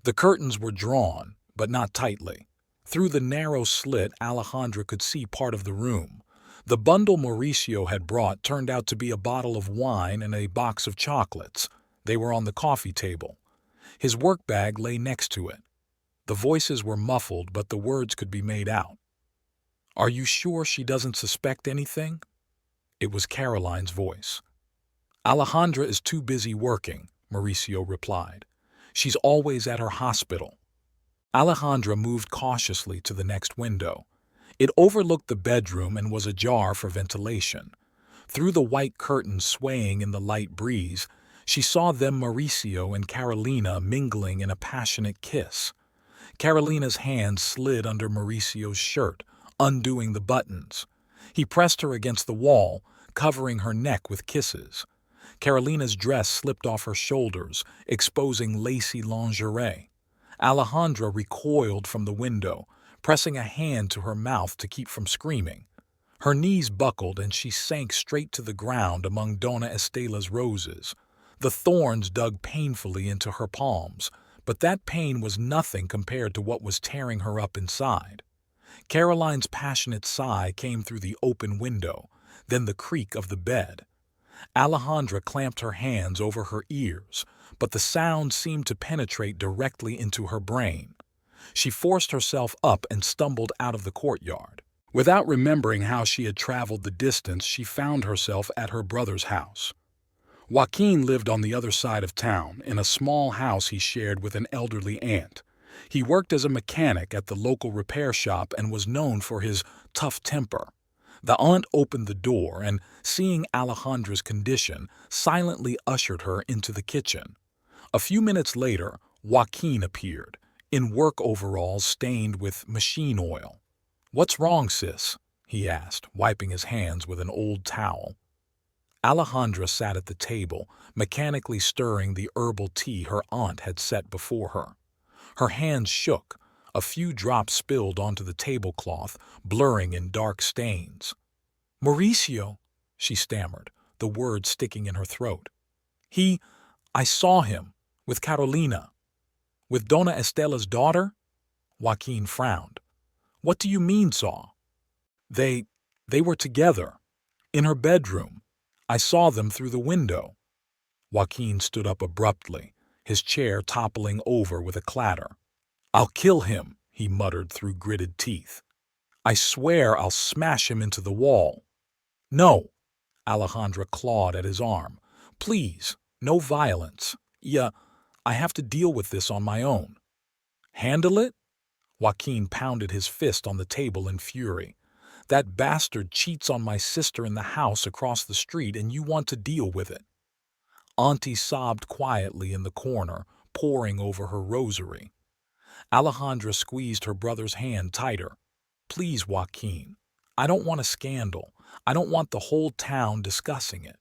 The curtains were drawn, but not tightly. Through the narrow slit, Alejandra could see part of the room. The bundle Mauricio had brought turned out to be a bottle of wine and a box of chocolates. They were on the coffee table. His work bag lay next to it. The voices were muffled, but the words could be made out. "Are you sure she doesn't suspect anything?" It was Caroline's voice. "Alejandra is too busy working," Mauricio replied. "She's always at her hospital." Alejandra moved cautiously to the next window. It overlooked the bedroom and was ajar for ventilation. Through the white curtains swaying in the light breeze, she saw them, Mauricio and Carolina, mingling in a passionate kiss. Carolina's hand slid under Mauricio's shirt, undoing the buttons. He pressed her against the wall, covering her neck with kisses. Carolina's dress slipped off her shoulders, exposing lacy lingerie. Alejandra recoiled from the window, pressing a hand to her mouth to keep from screaming. Her knees buckled and she sank straight to the ground among Donna Estela's roses. The thorns dug painfully into her palms, but that pain was nothing compared to what was tearing her up inside. Caroline's passionate sigh came through the open window, then the creak of the bed. Alejandra clamped her hands over her ears, but the sound seemed to penetrate directly into her brain. She forced herself up and stumbled out of the courtyard. Without remembering how she had traveled the distance, she found herself at her brother's house. Joaquin lived on the other side of town, in a small house he shared with an elderly aunt. He worked as a mechanic at the local repair shop and was known for his tough temper. The aunt opened the door and, seeing Alejandra's condition, silently ushered her into the kitchen. A few minutes later, Joaquin appeared, in work overalls stained with machine oil. "What's wrong, sis?" he asked, wiping his hands with an old towel. Alejandra sat at the table, mechanically stirring the herbal tea her aunt had set before her. Her hands shook. A few drops spilled onto the tablecloth, blurring in dark stains. "Mauricio," she stammered, the words sticking in her throat. I saw him, with Carolina." "With Donna Estela's daughter?" Joaquin frowned. "What do you mean, saw?" They were together, in her bedroom. I saw them through the window." Joaquin stood up abruptly, his chair toppling over with a clatter. "I'll kill him," he muttered through gritted teeth. "I swear I'll smash him into the wall." "No," Alejandra clawed at his arm. "Please, no violence. I have to deal with this on my own. Handle it? Joaquin pounded his fist on the table in fury. That bastard cheats on my sister in the house across the street and you want to deal with it. Auntie sobbed quietly in the corner, poring over her rosary. Alejandra squeezed her brother's hand tighter. Please, Joaquin. I don't want a scandal. I don't want the whole town discussing it.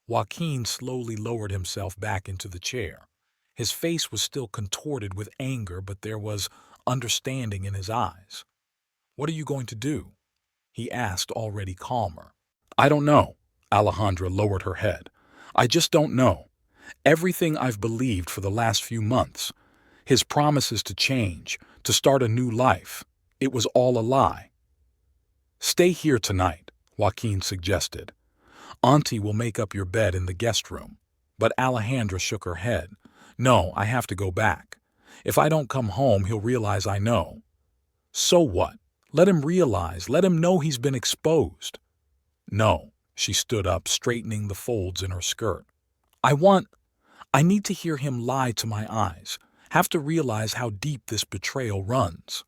Joaquin slowly lowered himself back into the chair. His face was still contorted with anger, but there was understanding in his eyes. What are you going to do? He asked, already calmer. I don't know. Alejandra lowered her head. I just don't know. Everything I've believed for the last few months, his promises to change, to start a new life, it was all a lie. Stay here tonight, Joaquin suggested. Auntie will make up your bed in the guest room. But Alejandra shook her head. No, I have to go back. If I don't come home, he'll realize I know. So what? Let him realize. Let him know he's been exposed. No, she stood up, straightening the folds in her skirt. I need to hear him lie to my eyes. Have to realize how deep this betrayal runs.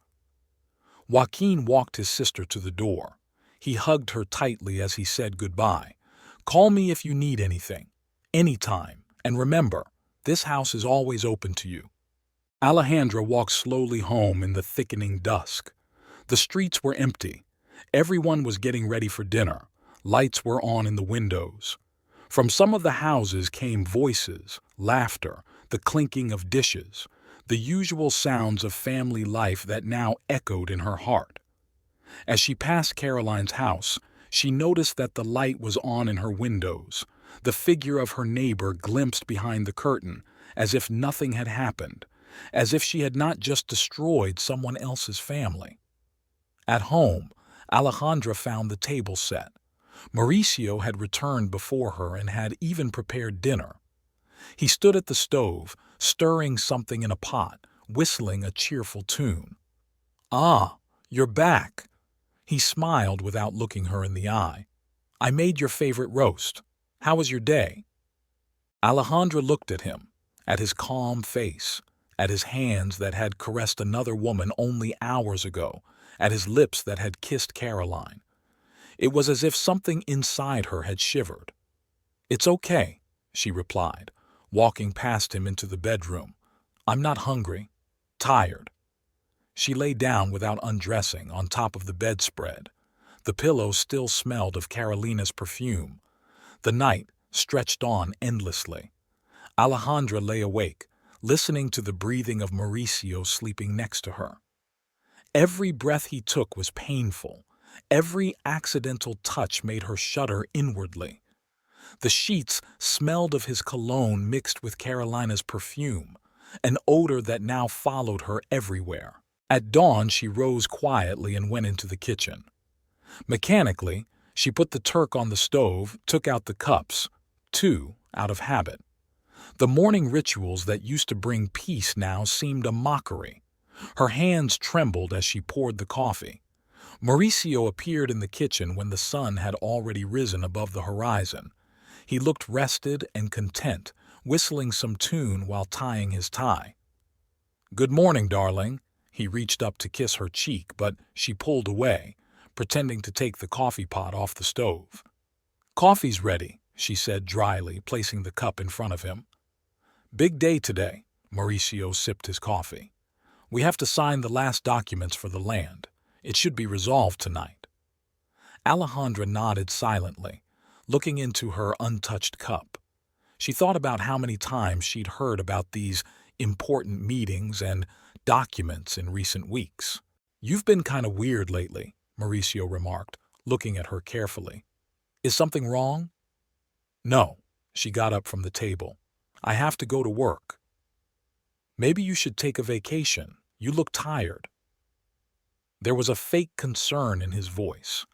Joaquin walked his sister to the door. He hugged her tightly as he said goodbye. Call me if you need anything. Anytime. And remember, this house is always open to you. Alejandra walked slowly home in the thickening dusk. The streets were empty. Everyone was getting ready for dinner. Lights were on in the windows. From some of the houses came voices, laughter, the clinking of dishes, the usual sounds of family life that now echoed in her heart. As she passed Caroline's house, she noticed that the light was on in her windows, the figure of her neighbor glimpsed behind the curtain, as if nothing had happened, as if she had not just destroyed someone else's family. At home, Alejandra found the table set. Mauricio had returned before her and had even prepared dinner. He stood at the stove, stirring something in a pot, whistling a cheerful tune. Ah, you're back. He smiled without looking her in the eye. I made your favorite roast. How was your day? Alejandra looked at him, at his calm face, at his hands that had caressed another woman only hours ago, at his lips that had kissed Caroline. It was as if something inside her had shivered. It's okay, she replied, walking past him into the bedroom. I'm not hungry. Tired. She lay down without undressing on top of the bedspread. The pillow still smelled of Carolina's perfume. The night stretched on endlessly. Alejandra lay awake, listening to the breathing of Mauricio sleeping next to her. Every breath he took was painful. Every accidental touch made her shudder inwardly. The sheets smelled of his cologne mixed with Carolina's perfume, an odor that now followed her everywhere. At dawn, she rose quietly and went into the kitchen. Mechanically, she put the Turk on the stove, took out the cups, two out of habit. The morning rituals that used to bring peace now seemed a mockery. Her hands trembled as she poured the coffee. Mauricio appeared in the kitchen when the sun had already risen above the horizon. He looked rested and content, whistling some tune while tying his tie. Good morning, darling. He reached up to kiss her cheek, but she pulled away, pretending to take the coffee pot off the stove. Coffee's ready, she said dryly, placing the cup in front of him. Big day today. Mauricio sipped his coffee. We have to sign the last documents for the land. It should be resolved tonight. Alejandra nodded silently, looking into her untouched cup. She thought about how many times she'd heard about these important meetings and documents in recent weeks. You've been kind of weird lately, Mauricio remarked, looking at her carefully. Is something wrong? No, she got up from the table. I have to go to work. Maybe you should take a vacation. You look tired. There was a fake concern in his voice.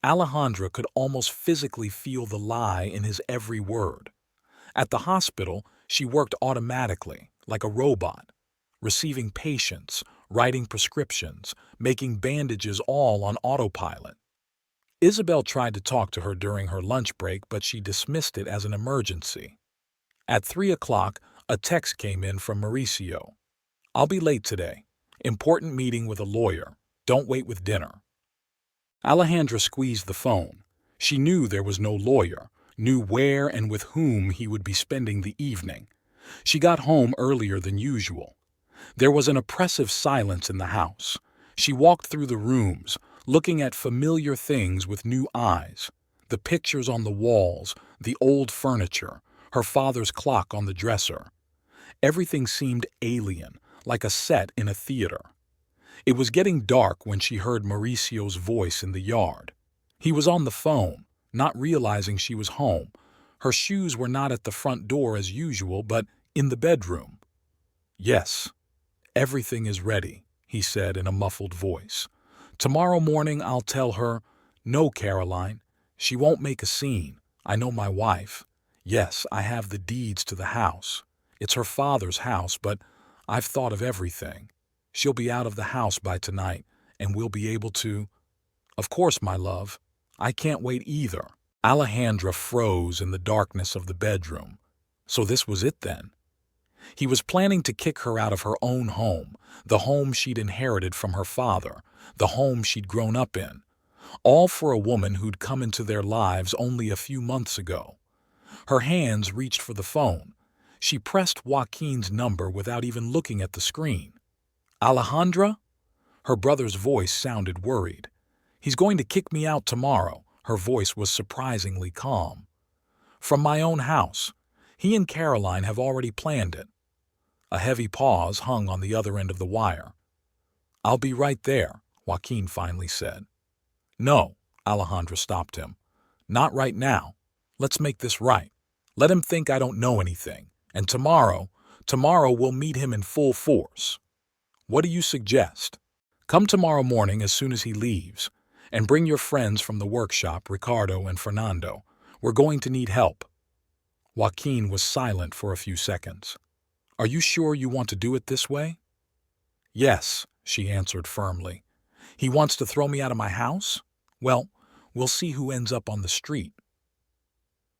Alejandra could almost physically feel the lie in his every word. At the hospital, she worked automatically, like a robot, receiving patients, writing prescriptions, making bandages all on autopilot. Isabel tried to talk to her during her lunch break, but she dismissed it as an emergency. At 3 o'clock, A text came in from Mauricio. "I'll be late today. Important meeting with a lawyer. Don't wait with dinner." Alejandra squeezed the phone. She knew there was no lawyer, knew where and with whom he would be spending the evening. She got home earlier than usual. There was an oppressive silence in the house. She walked through the rooms, looking at familiar things with new eyes. The pictures on the walls, the old furniture, her father's clock on the dresser. Everything seemed alien, like a set in a theater. It was getting dark when she heard Mauricio's voice in the yard. He was on the phone, not realizing she was home. Her shoes were not at the front door as usual, but in the bedroom. "Yes, everything is ready," he said in a muffled voice. "Tomorrow morning I'll tell her, 'No, Caroline, she won't make a scene. I know my wife. Yes, I have the deeds to the house. It's her father's house, but I've thought of everything. She'll be out of the house by tonight, and we'll be able to—' Of course, my love. I can't wait either." Alejandra froze in the darkness of the bedroom. So this was it then. He was planning to kick her out of her own home, the home she'd inherited from her father, the home she'd grown up in. All for a woman who'd come into their lives only a few months ago. Her hands reached for the phone. She pressed Joaquin's number without even looking at the screen. "Alejandra?" Her brother's voice sounded worried. "He's going to kick me out tomorrow." Her voice was surprisingly calm. "From my own house. He and Caroline have already planned it." A heavy pause hung on the other end of the wire. "I'll be right there," Joaquin finally said. "No," Alejandra stopped him. "Not right now. Let's make this right. Let him think I don't know anything. And tomorrow we'll meet him in full force. What do you suggest? Come tomorrow morning as soon as he leaves, and bring your friends from the workshop, Ricardo and Fernando. We're going to need help." Joaquin was silent for a few seconds. "Are you sure you want to do it this way?" "Yes," she answered firmly. "He wants to throw me out of my house? Well, we'll see who ends up on the street."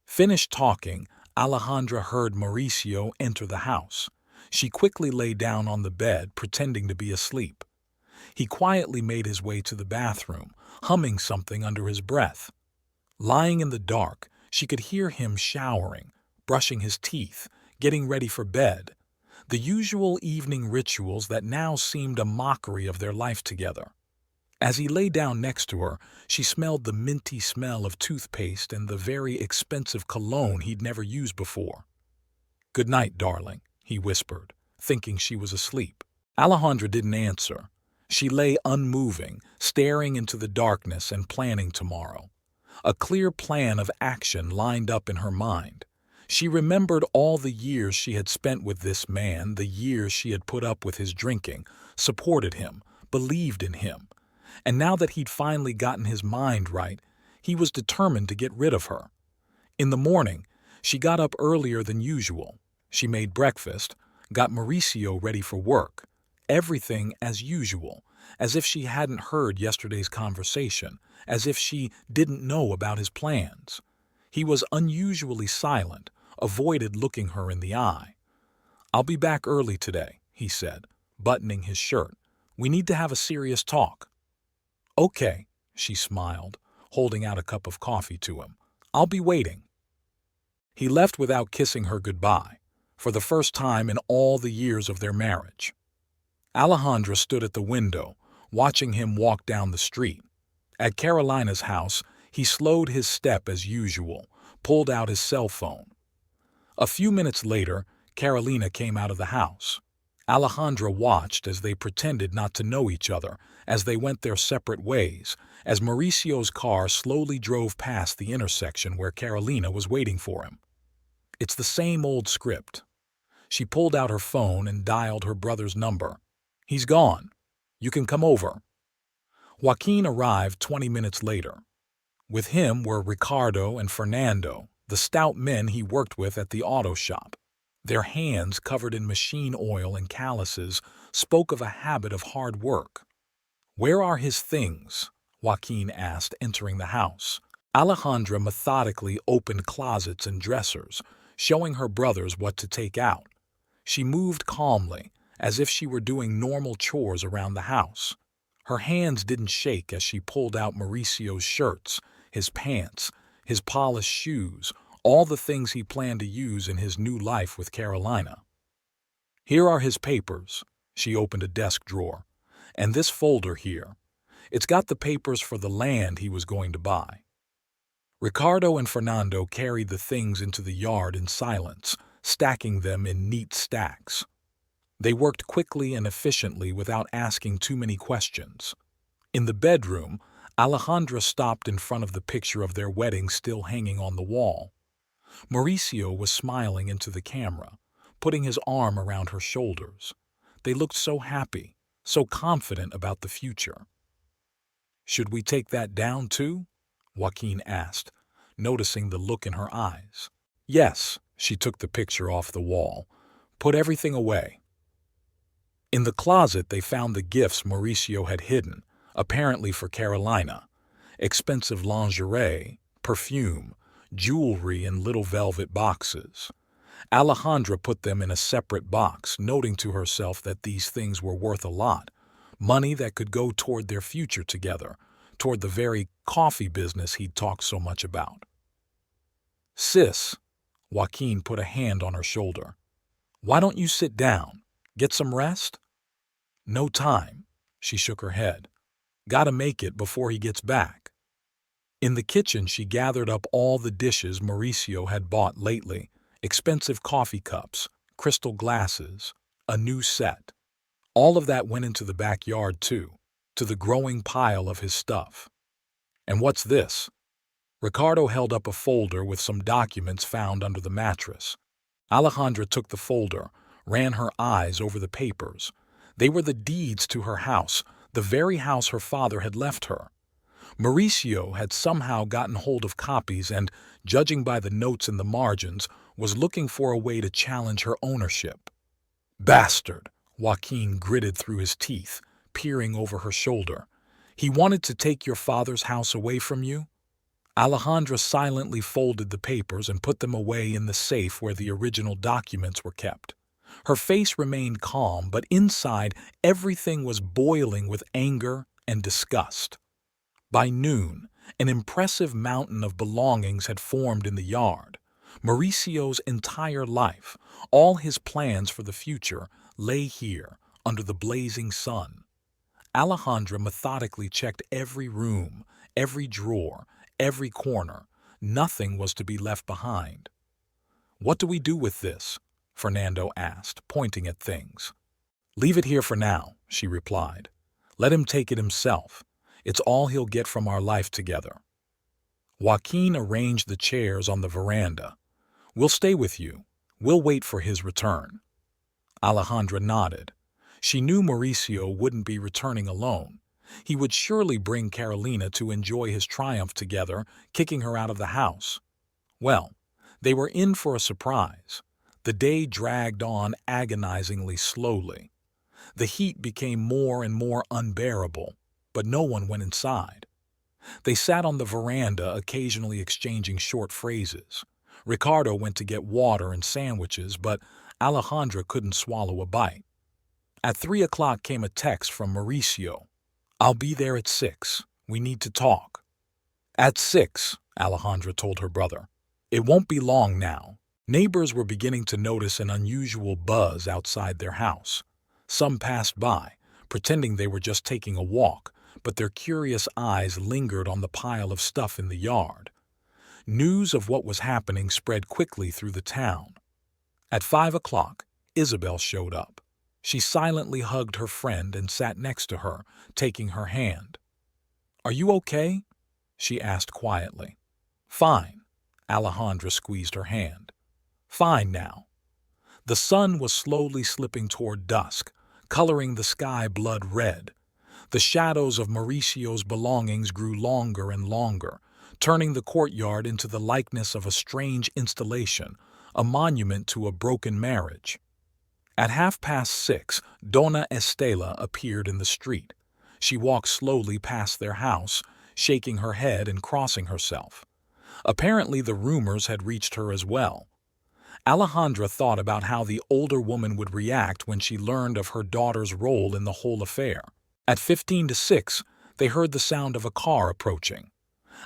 Finished talking, Alejandra heard Mauricio enter the house. She quickly lay down on the bed, pretending to be asleep. He quietly made his way to the bathroom, humming something under his breath. Lying in the dark, she could hear him showering, brushing his teeth, getting ready for bed. The usual evening rituals that now seemed a mockery of their life together. As he lay down next to her, she smelled the minty smell of toothpaste and the very expensive cologne he'd never used before. "Good night, darling," he whispered, thinking she was asleep. Alejandra didn't answer. She lay unmoving, staring into the darkness and planning tomorrow. A clear plan of action lined up in her mind. She remembered all the years she had spent with this man, the years she had put up with his drinking, supported him, believed in him. And now that he'd finally gotten his mind right, he was determined to get rid of her. In the morning, she got up earlier than usual. She made breakfast, got Mauricio ready for work. Everything as usual, as if she hadn't heard yesterday's conversation, as if she didn't know about his plans. He was unusually silent, avoided looking her in the eye. "I'll be back early today," he said, buttoning his shirt. "We need to have a serious talk." "Okay," she smiled, holding out a cup of coffee to him. "I'll be waiting." He left without kissing her goodbye, for the first time in all the years of their marriage. Alejandra stood at the window, watching him walk down the street. At Carolina's house, he slowed his step as usual, pulled out his cell phone. A few minutes later, Carolina came out of the house. Alejandra watched as they pretended not to know each other, as they went their separate ways, as Mauricio's car slowly drove past the intersection where Carolina was waiting for him. It's the same old script. She pulled out her phone and dialed her brother's number. "He's gone. You can come over." Joaquin arrived 20 minutes later. With him were Ricardo and Fernando, the stout men he worked with at the auto shop. Their hands, covered in machine oil and calluses, spoke of a habit of hard work. "Where are his things?" Joaquin asked, entering the house. Alejandra methodically opened closets and dressers, showing her brothers what to take out. She moved calmly, as if she were doing normal chores around the house. Her hands didn't shake as she pulled out Mauricio's shirts, his pants, his polished shoes, all the things he planned to use in his new life with Carolina. Here are his papers. She opened a desk drawer. And this folder here. It's got the papers for the land he was going to buy. Ricardo and Fernando carried the things into the yard in silence, stacking them in neat stacks. They worked quickly and efficiently without asking too many questions. In the bedroom, Alejandra stopped in front of the picture of their wedding still hanging on the wall. Mauricio was smiling into the camera, putting his arm around her shoulders. They looked so happy, so confident about the future. "Should we take that down too?" Joaquin asked, noticing the look in her eyes. "Yes," she took the picture off the wall. "Put everything away." In the closet, they found the gifts Mauricio had hidden, apparently for Carolina. Expensive lingerie, perfume, jewelry in little velvet boxes. Alejandra put them in a separate box, noting to herself that these things were worth a lot, money that could go toward their future together, toward the very coffee business he'd talked so much about. "Sis," Joaquin put a hand on her shoulder. "Why don't you sit down? Get some rest?" "No time," she shook her head. "Gotta make it before he gets back." In the kitchen, she gathered up all the dishes Mauricio had bought lately, expensive coffee cups, crystal glasses, a new set. All of that went into the backyard, too, to the growing pile of his stuff. "And what's this?" Ricardo held up a folder with some documents found under the mattress. Alejandra took the folder, ran her eyes over the papers. They were the deeds to her house, the very house her father had left her. Mauricio had somehow gotten hold of copies and, judging by the notes in the margins, was looking for a way to challenge her ownership. "Bastard!" Joaquin gritted through his teeth, peering over her shoulder. "He wanted to take your father's house away from you?" Alejandra silently folded the papers and put them away in the safe where the original documents were kept. Her face remained calm, but inside everything was boiling with anger and disgust. By noon, an impressive mountain of belongings had formed in the yard. Mauricio's entire life, all his plans for the future, lay here under the blazing sun. Alejandra methodically checked every room, every drawer, every corner. Nothing was to be left behind. "What do we do with this?" Fernando asked, pointing at things. "Leave it here for now," she replied. "Let him take it himself. It's all he'll get from our life together." Joaquin arranged the chairs on the veranda. "We'll stay with you. We'll wait for his return." Alejandra nodded. She knew Mauricio wouldn't be returning alone. He would surely bring Carolina to enjoy his triumph together, kicking her out of the house. Well, they were in for a surprise. The day dragged on agonizingly slowly. The heat became more and more unbearable, but no one went inside. They sat on the veranda, occasionally exchanging short phrases. Ricardo went to get water and sandwiches, but Alejandra couldn't swallow a bite. At 3 o'clock came a text from Mauricio. "I'll be there at 6. We need to talk." "At 6, Alejandra told her brother. "It won't be long now." Neighbors were beginning to notice an unusual buzz outside their house. Some passed by, pretending they were just taking a walk, but their curious eyes lingered on the pile of stuff in the yard. News of what was happening spread quickly through the town. At 5 o'clock, Isabel showed up. She silently hugged her friend and sat next to her, taking her hand. "Are you okay?" she asked quietly. "Fine." Alejandra squeezed her hand. "Fine now." The sun was slowly slipping toward dusk, coloring the sky blood red. The shadows of Mauricio's belongings grew longer and longer, turning the courtyard into the likeness of a strange installation, a monument to a broken marriage. At 6:30, Donna Estela appeared in the street. She walked slowly past their house, shaking her head and crossing herself. Apparently the rumors had reached her as well. Alejandra thought about how the older woman would react when she learned of her daughter's role in the whole affair. At 15 to 6, they heard the sound of a car approaching.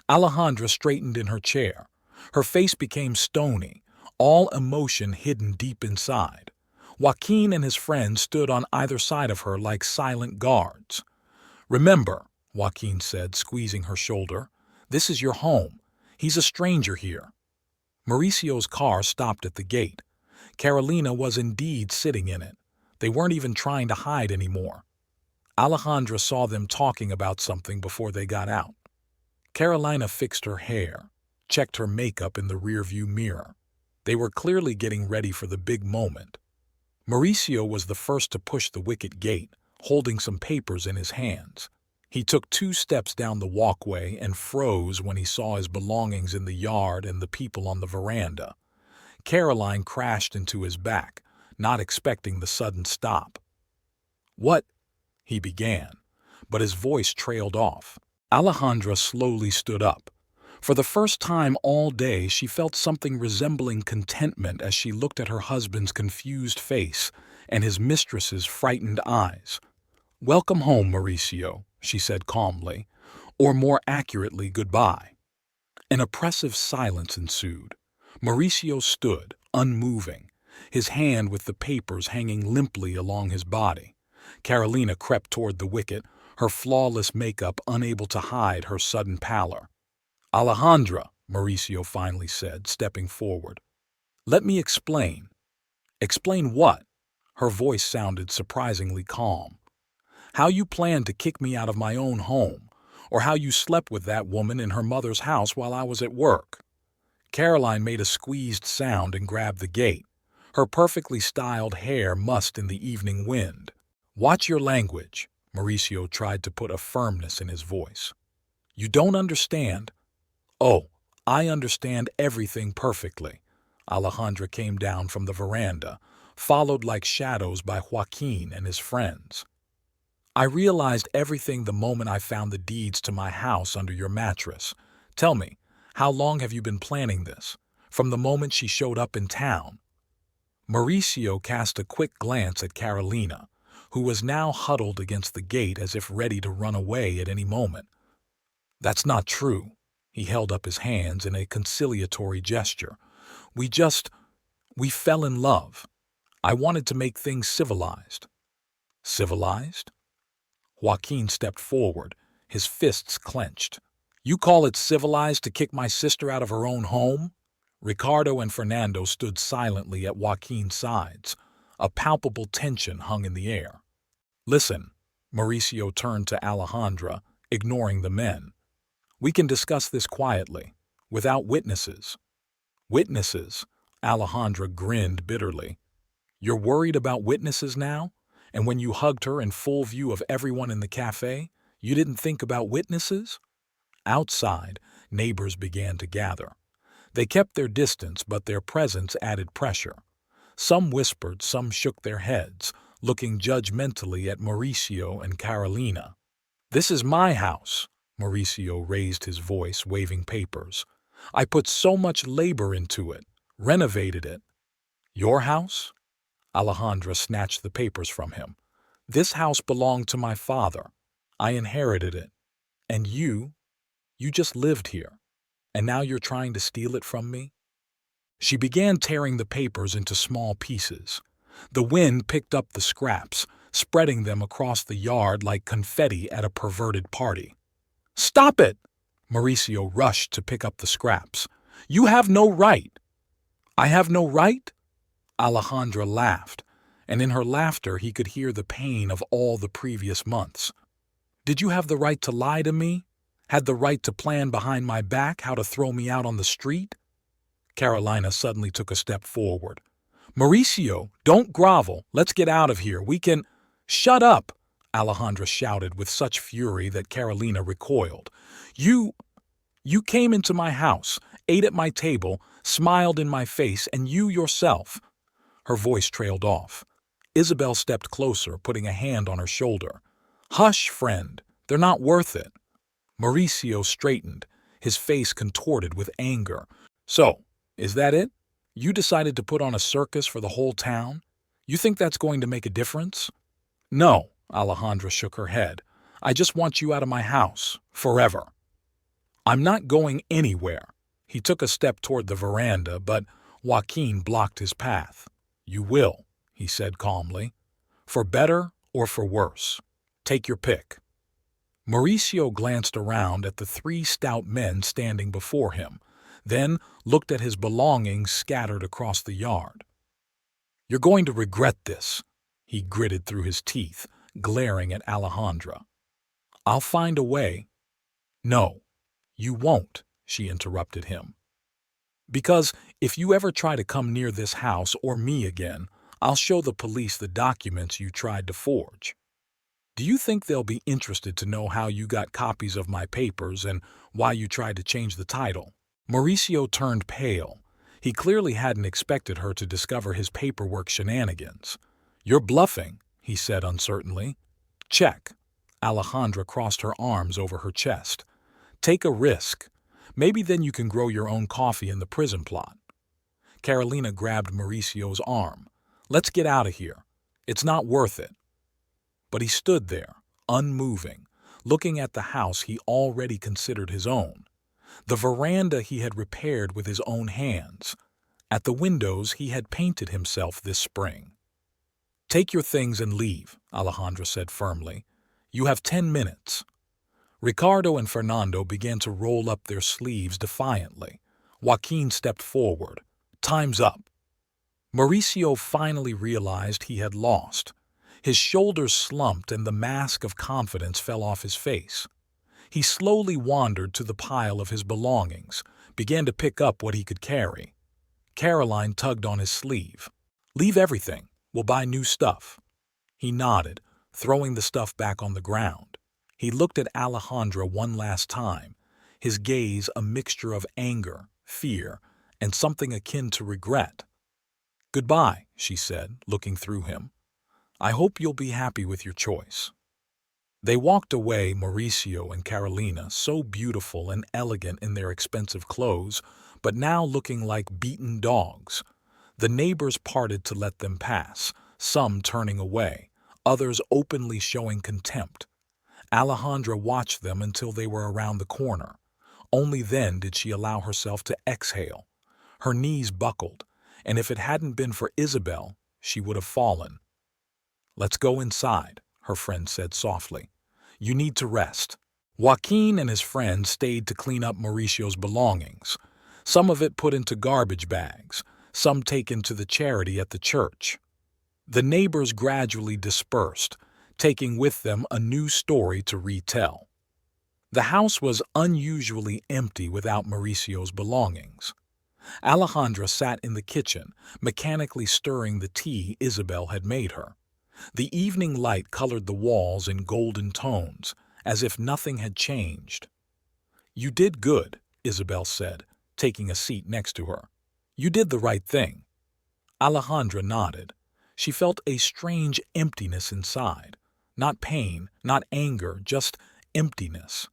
Alejandra straightened in her chair. Her face became stony, all emotion hidden deep inside. Joaquin and his friend stood on either side of her like silent guards. "Remember," Joaquin said, squeezing her shoulder, "this is your home. He's a stranger here." Mauricio's car stopped at the gate. Carolina was indeed sitting in it. They weren't even trying to hide anymore. Alejandra saw them talking about something before they got out. Carolina fixed her hair, checked her makeup in the rearview mirror. They were clearly getting ready for the big moment. Mauricio was the first to push the wicket gate, holding some papers in his hands. He took 2 steps down the walkway and froze when he saw his belongings in the yard and the people on the veranda. Caroline crashed into his back, not expecting the sudden stop. "What?" he began, but his voice trailed off. Alejandra slowly stood up. For the first time all day, she felt something resembling contentment as she looked at her husband's confused face and his mistress's frightened eyes. "Welcome home, Mauricio," she said calmly, or more accurately, goodbye. An oppressive silence ensued. Mauricio stood, unmoving, his hand with the papers hanging limply along his body. Carolina crept toward the wicket, her flawless makeup unable to hide her sudden pallor. "Alejandra," Mauricio finally said, stepping forward. "Let me explain." "Explain what?" Her voice sounded surprisingly calm. "How you planned to kick me out of my own home, or how you slept with that woman in her mother's house while I was at work." Caroline made a squeezed sound and grabbed the gate. Her perfectly styled hair mussed in the evening wind. "Watch your language," Mauricio tried to put a firmness in his voice. "You don't understand." "Oh, I understand everything perfectly." Alejandra came down from the veranda, followed like shadows by Joaquin and his friends. "I realized everything the moment I found the deeds to my house under your mattress. Tell me, how long have you been planning this? From the moment she showed up in town?" Mauricio cast a quick glance at Carolina, who was now huddled against the gate as if ready to run away at any moment. "That's not true." He held up his hands in a conciliatory gesture. We fell in love. I wanted to make things civilized." "Civilized?" Joaquin stepped forward, his fists clenched. "You call it civilized to kick my sister out of her own home?" Ricardo and Fernando stood silently at Joaquin's sides. A palpable tension hung in the air. "Listen," Mauricio turned to Alejandra, ignoring the men. "We can discuss this quietly, without witnesses." "Witnesses?" Alejandra grinned bitterly. "You're worried about witnesses now? And when you hugged her in full view of everyone in the cafe, you didn't think about witnesses?" Outside, neighbors began to gather. They kept their distance, but their presence added pressure. Some whispered, some shook their heads, looking judgmentally at Mauricio and Carolina. "This is my house." Mauricio raised his voice, waving papers. "I put so much labor into it, renovated it." "Your house?" Alejandra snatched the papers from him. "This house belonged to my father. I inherited it. And you just lived here. And now you're trying to steal it from me?" She began tearing the papers into small pieces. The wind picked up the scraps, spreading them across the yard like confetti at a perverted party. "Stop it!" Mauricio rushed to pick up the scraps. "You have no right." "I have no right?" Alejandra laughed, and in her laughter he could hear the pain of all the previous months. "Did you have the right to lie to me? Had the right to plan behind my back how to throw me out on the street?" Carolina suddenly took a step forward. "Mauricio, don't grovel. Let's get out of here. We can—" "Shut up!" Alejandra shouted with such fury that Carolina recoiled. You came into my house, ate at my table, smiled in my face, and you yourself—" Her voice trailed off. Isabel stepped closer, putting a hand on her shoulder. "Hush, friend. They're not worth it." Mauricio straightened, his face contorted with anger. "So, is that it? You decided to put on a circus for the whole town? You think that's going to make a difference? No, Alejandra shook her head. I just want you out of my house, forever. I'm not going anywhere. He took a step toward the veranda, but Joaquin blocked his path. You will, he said calmly. For better or for worse. Take your pick. Mauricio glanced around at the three stout men standing before him, then looked at his belongings scattered across the yard. You're going to regret this, he gritted through his teeth, glaring at Alejandra. I'll find a way. No, you won't, she interrupted him. Because if you ever try to come near this house or me again, I'll show the police the documents you tried to forge. Do you think they'll be interested to know how you got copies of my papers and why you tried to change the title? Mauricio turned pale. He clearly hadn't expected her to discover his paperwork shenanigans. You're bluffing, he said uncertainly. Check. Alejandra crossed her arms over her chest. Take a risk. Maybe then you can grow your own coffee in the prison plot. Carolina grabbed Mauricio's arm. Let's get out of here. It's not worth it. But he stood there, unmoving, looking at the house he already considered his own. The veranda he had repaired with his own hands. At the windows he had painted himself this spring. Take your things and leave, Alejandra said firmly. You have 10 minutes. Ricardo and Fernando began to roll up their sleeves defiantly. Joaquin stepped forward. Time's up. Mauricio finally realized he had lost. His shoulders slumped and the mask of confidence fell off his face. He slowly wandered to the pile of his belongings, began to pick up what he could carry. Caroline tugged on his sleeve. Leave everything. We'll buy new stuff. He nodded, throwing the stuff back on the ground. He looked at Alejandra one last time, his gaze a mixture of anger, fear, and something akin to regret. Goodbye, she said, looking through him. I hope you'll be happy with your choice. They walked away, Mauricio and Carolina, so beautiful and elegant in their expensive clothes, but now looking like beaten dogs. The neighbors parted to let them pass, some turning away, others openly showing contempt. Alejandra watched them until they were around the corner. Only then did she allow herself to exhale. Her knees buckled, and if it hadn't been for Isabel, she would have fallen. Let's go inside, her friend said softly. You need to rest. Joaquin and his friend stayed to clean up Mauricio's belongings, some of it put into garbage bags, some taken to the charity at the church. The neighbors gradually dispersed, taking with them a new story to retell. The house was unusually empty without Mauricio's belongings. Alejandra sat in the kitchen, mechanically stirring the tea Isabel had made her. The evening light colored the walls in golden tones, as if nothing had changed. You did good, Isabel said, taking a seat next to her. You did the right thing. Alejandra nodded. She felt a strange emptiness inside. Not pain, not anger, just emptiness.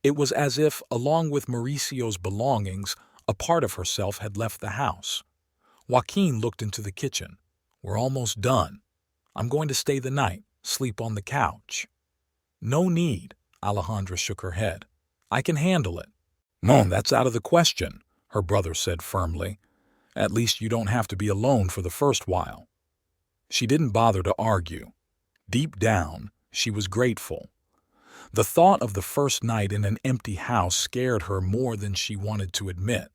It was as if, along with Mauricio's belongings, a part of herself had left the house. Joaquin looked into the kitchen. We're almost done. I'm going to stay the night, sleep on the couch. No need, Alejandra shook her head. I can handle it. Mom, that's out of the question, her brother said firmly. At least you don't have to be alone for the first while. She didn't bother to argue. Deep down, she was grateful. The thought of the first night in an empty house scared her more than she wanted to admit.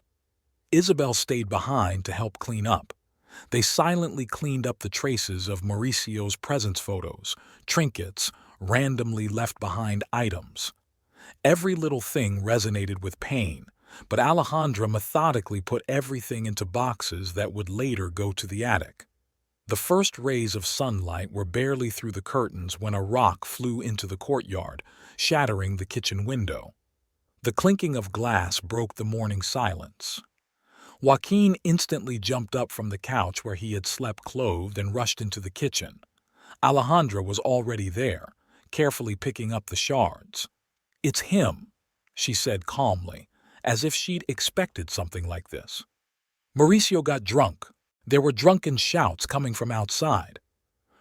Isabel stayed behind to help clean up. They silently cleaned up the traces of Mauricio's presence photos, trinkets, randomly left behind items. Every little thing resonated with pain, but Alejandra methodically put everything into boxes that would later go to the attic. The first rays of sunlight were barely through the curtains when a rock flew into the courtyard, shattering the kitchen window. The clinking of glass broke the morning silence. Joaquin instantly jumped up from the couch where he had slept clothed and rushed into the kitchen. Alejandra was already there, carefully picking up the shards. It's him, she said calmly, as if she'd expected something like this. Mauricio got drunk. There were drunken shouts coming from outside.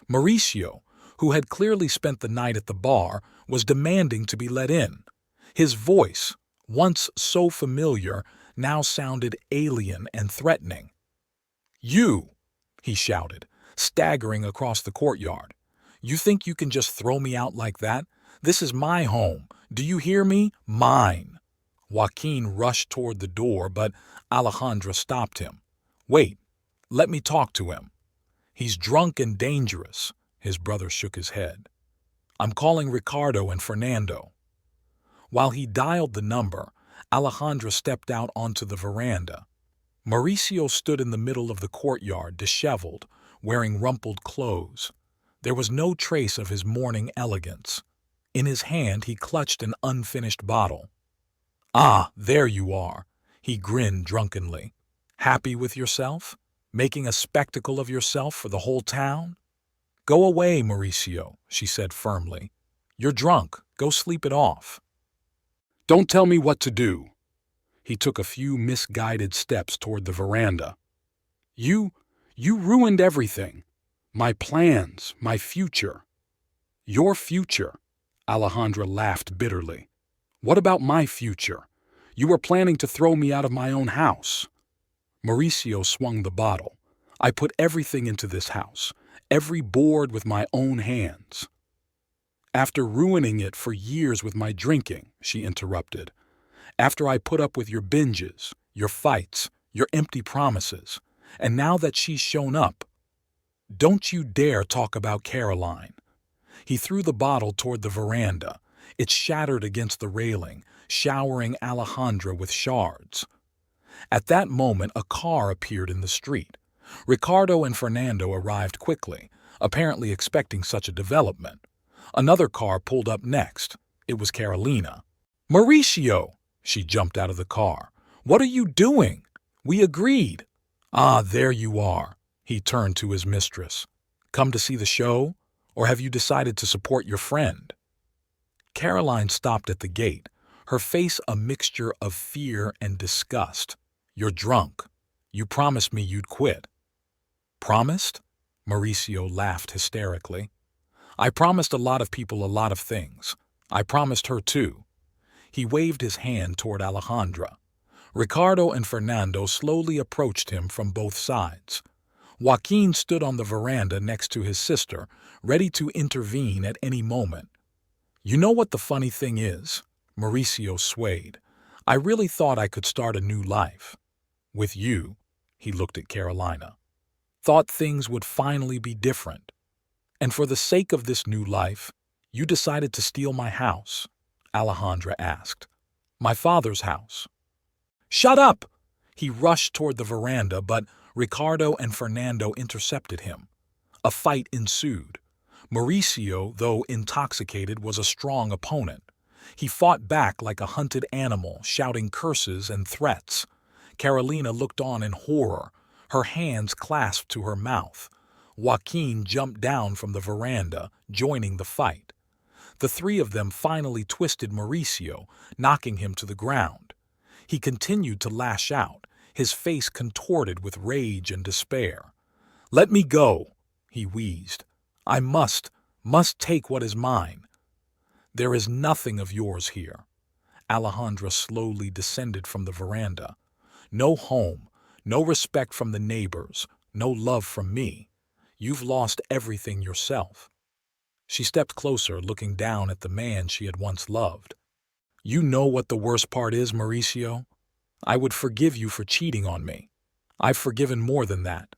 Mauricio, who had clearly spent the night at the bar, was demanding to be let in. His voice, once so familiar, now sounded alien and threatening. "You!" he shouted, staggering across the courtyard. "You think you can just throw me out like that? This is my home. Do you hear me? Mine." Joaquin rushed toward the door, but Alejandra stopped him. "Wait, let me talk to him. He's drunk and dangerous." His brother shook his head. "I'm calling Ricardo and Fernando." While he dialed the number, Alejandra stepped out onto the veranda. Mauricio stood in the middle of the courtyard, disheveled, wearing rumpled clothes. There was no trace of his morning elegance. In his hand he clutched an unfinished bottle. "Ah, there you are," he grinned drunkenly. "Happy with yourself? Making a spectacle of yourself for the whole town?" "Go away, Mauricio," she said firmly. "You're drunk. Go sleep it off." "Don't tell me what to do." He took a few misguided steps toward the veranda. You ruined everything. My plans, my future." "Your future?" Alejandra laughed bitterly. "What about my future? You were planning to throw me out of my own house." Mauricio swung the bottle. "I put everything into this house, every board with my own hands." "After ruining it for years with my drinking," she interrupted. "After I put up with your binges, your fights, your empty promises, and now that she's shown up." "Don't you dare talk about Caroline." He threw the bottle toward the veranda. It shattered against the railing, showering Alejandra with shards. At that moment, a car appeared in the street. Ricardo and Fernando arrived quickly, apparently expecting such a development. Another car pulled up next. It was Carolina. "Mauricio!" She jumped out of the car. "What are you doing? We agreed." "Ah, there you are." He turned to his mistress. "Come to see the show? Or have you decided to support your friend?" Caroline stopped at the gate, her face a mixture of fear and disgust. "You're drunk. You promised me you'd quit." "Promised?" Mauricio laughed hysterically. "I promised a lot of people a lot of things. I promised her too." He waved his hand toward Alejandra. Ricardo and Fernando slowly approached him from both sides. Joaquin stood on the veranda next to his sister, ready to intervene at any moment. "You know what the funny thing is?" Mauricio swayed. "I really thought I could start a new life. With you." He looked at Carolina. "Thought things would finally be different. And for the sake of this new life, you decided to steal my house?" Alejandra asked. "My father's house." "Shut up!" He rushed toward the veranda, but Ricardo and Fernando intercepted him. A fight ensued. Mauricio, though intoxicated, was a strong opponent. He fought back like a hunted animal, shouting curses and threats. Carolina looked on in horror, her hands clasped to her mouth. Joaquin jumped down from the veranda, joining the fight. The three of them finally twisted Mauricio, knocking him to the ground. He continued to lash out, his face contorted with rage and despair. "Let me go," he wheezed. "I must take what is mine." "There is nothing of yours here." Alejandra slowly descended from the veranda. "No home, no respect from the neighbors, no love from me. You've lost everything yourself." She stepped closer, looking down at the man she had once loved. "You know what the worst part is, Mauricio? I would forgive you for cheating on me. I've forgiven more than that.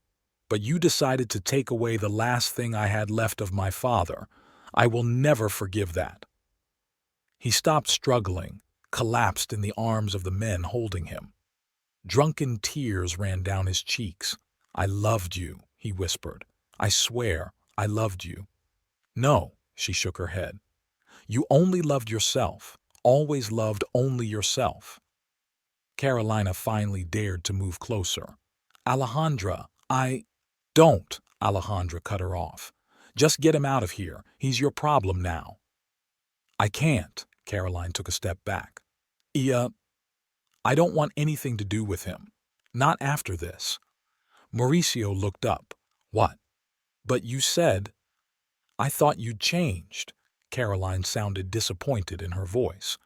But you decided to take away the last thing I had left of my father. I will never forgive that." He stopped struggling, collapsed in the arms of the men holding him. Drunken tears ran down his cheeks. "I loved you," he whispered. "I swear, I loved you." "No," she shook her head. "You only loved yourself, always loved only yourself." Carolina finally dared to move closer. "Alejandra, Don't," Alejandra cut her off. "Just get him out of here. He's your problem now." "I can't." Caroline took a step back. I don't want anything to do with him. Not after this. Mauricio looked up. What? But you said, I thought you'd changed. Caroline sounded disappointed in her voice.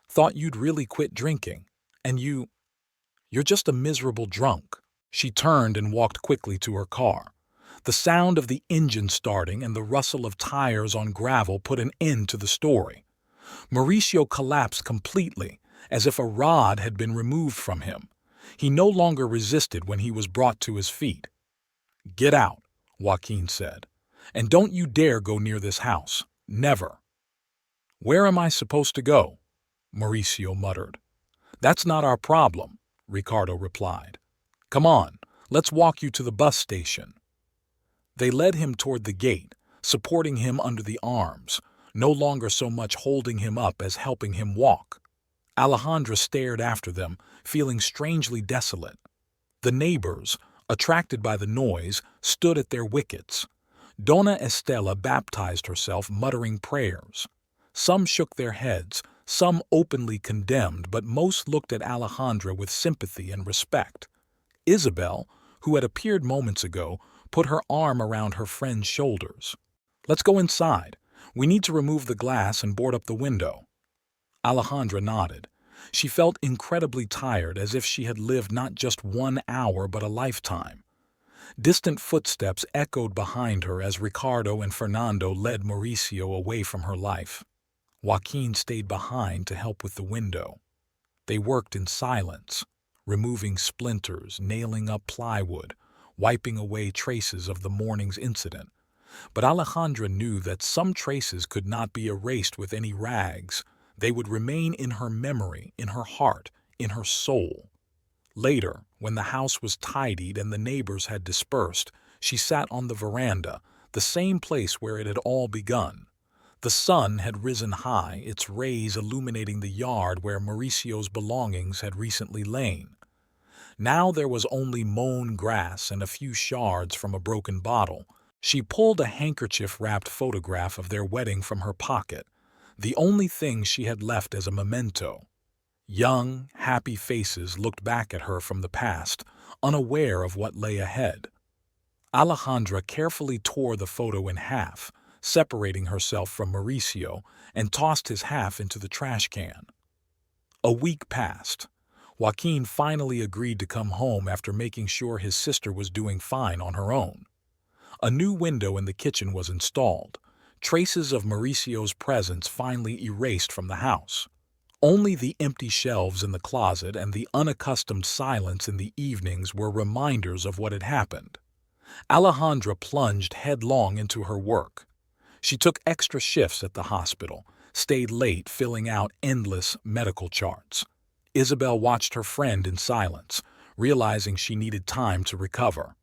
Thought you'd really quit drinking. And you're just a miserable drunk. She turned and walked quickly to her car. The sound of the engine starting and the rustle of tires on gravel put an end to the story. Mauricio collapsed completely, as if a rod had been removed from him. He no longer resisted when he was brought to his feet. Get out, Joaquin said. And don't you dare go near this house. Never. Where am I supposed to go? Mauricio muttered. That's not our problem, Ricardo replied. Come on, let's walk you to the bus station. They led him toward the gate, supporting him under the arms, no longer so much holding him up as helping him walk. Alejandra stared after them, feeling strangely desolate. The neighbors, attracted by the noise, stood at their wickets. Donna Estela baptized herself, muttering prayers. Some shook their heads, some openly condemned, but most looked at Alejandra with sympathy and respect. Isabel, who had appeared moments ago, put her arm around her friend's shoulders. Let's go inside. We need to remove the glass and board up the window. Alejandra nodded. She felt incredibly tired, as if she had lived not just 1 hour but a lifetime. Distant footsteps echoed behind her as Ricardo and Fernando led Mauricio away from her life. Joaquin stayed behind to help with the window. They worked in silence, removing splinters, nailing up plywood, wiping away traces of the morning's incident. But Alejandra knew that some traces could not be erased with any rags. They would remain in her memory, in her heart, in her soul. Later, when the house was tidied and the neighbors had dispersed, she sat on the veranda, the same place where it had all begun. The sun had risen high, its rays illuminating the yard where Mauricio's belongings had recently lain. Now there was only mown grass and a few shards from a broken bottle. She pulled a handkerchief-wrapped photograph of their wedding from her pocket, the only thing she had left as a memento. Young, happy faces looked back at her from the past, unaware of what lay ahead. Alejandra carefully tore the photo in half, separating herself from Mauricio, and tossed his half into the trash can. A week passed. Joaquin finally agreed to come home after making sure his sister was doing fine on her own. A new window in the kitchen was installed, traces of Mauricio's presence finally erased from the house. Only the empty shelves in the closet and the unaccustomed silence in the evenings were reminders of what had happened. Alejandra plunged headlong into her work. She took extra shifts at the hospital, stayed late filling out endless medical charts. Isabel watched her friend in silence, realizing she needed time to recover.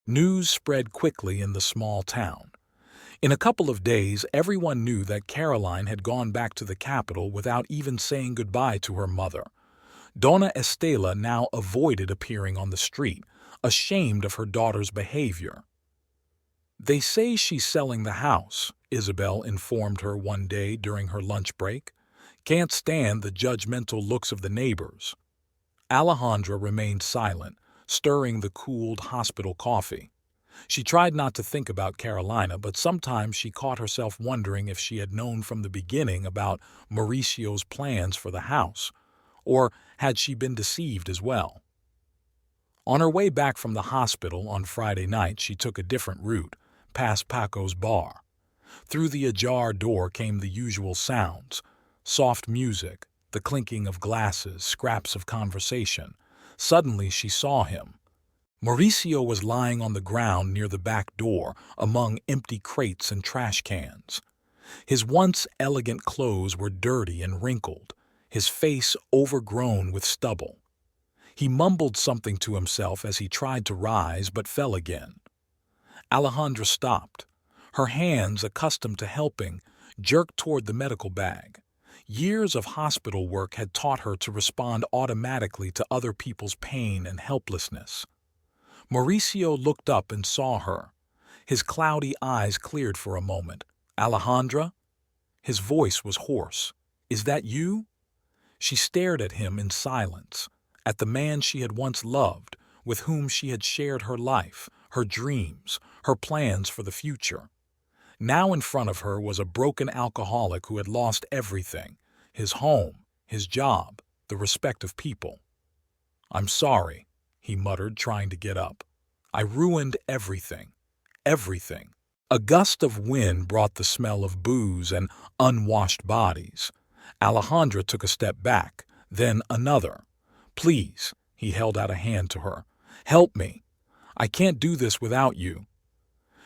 News spread quickly in the small town. In a couple of days, everyone knew that Caroline had gone back to the capital without even saying goodbye to her mother. Donna Estela now avoided appearing on the street, ashamed of her daughter's behavior. They say she's selling the house, Isabel informed her one day during her lunch break. Can't stand the judgmental looks of the neighbors. Alejandra remained silent, stirring the cooled hospital coffee. She tried not to think about Carolina, but sometimes she caught herself wondering if she had known from the beginning about Mauricio's plans for the house, or had she been deceived as well. On her way back from the hospital on Friday night, she took a different route, past Paco's bar. Through the ajar door came the usual sounds: soft music, the clinking of glasses, scraps of conversation. Suddenly she saw him. Mauricio was lying on the ground near the back door, among empty crates and trash cans. His once elegant clothes were dirty and wrinkled, his face overgrown with stubble. He mumbled something to himself as he tried to rise but fell again. Alejandra stopped. Her hands, accustomed to helping, jerked toward the medical bag. Years of hospital work had taught her to respond automatically to other people's pain and helplessness. Mauricio looked up and saw her. His cloudy eyes cleared for a moment. "Alejandra?" His voice was hoarse. "Is that you?" She stared at him in silence, at the man she had once loved, with whom she had shared her life, her dreams, her plans for the future. Now in front of her was a broken alcoholic who had lost everything: his home, his job, the respect of people. "I'm sorry," he muttered, trying to get up. "I ruined everything. Everything." A gust of wind brought the smell of booze and unwashed bodies. Alejandra took a step back, then another. "Please," he held out a hand to her. "Help me. I can't do this without you."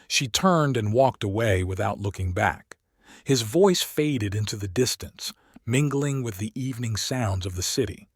She turned and walked away without looking back. His voice faded into the distance, mingling with the evening sounds of the city.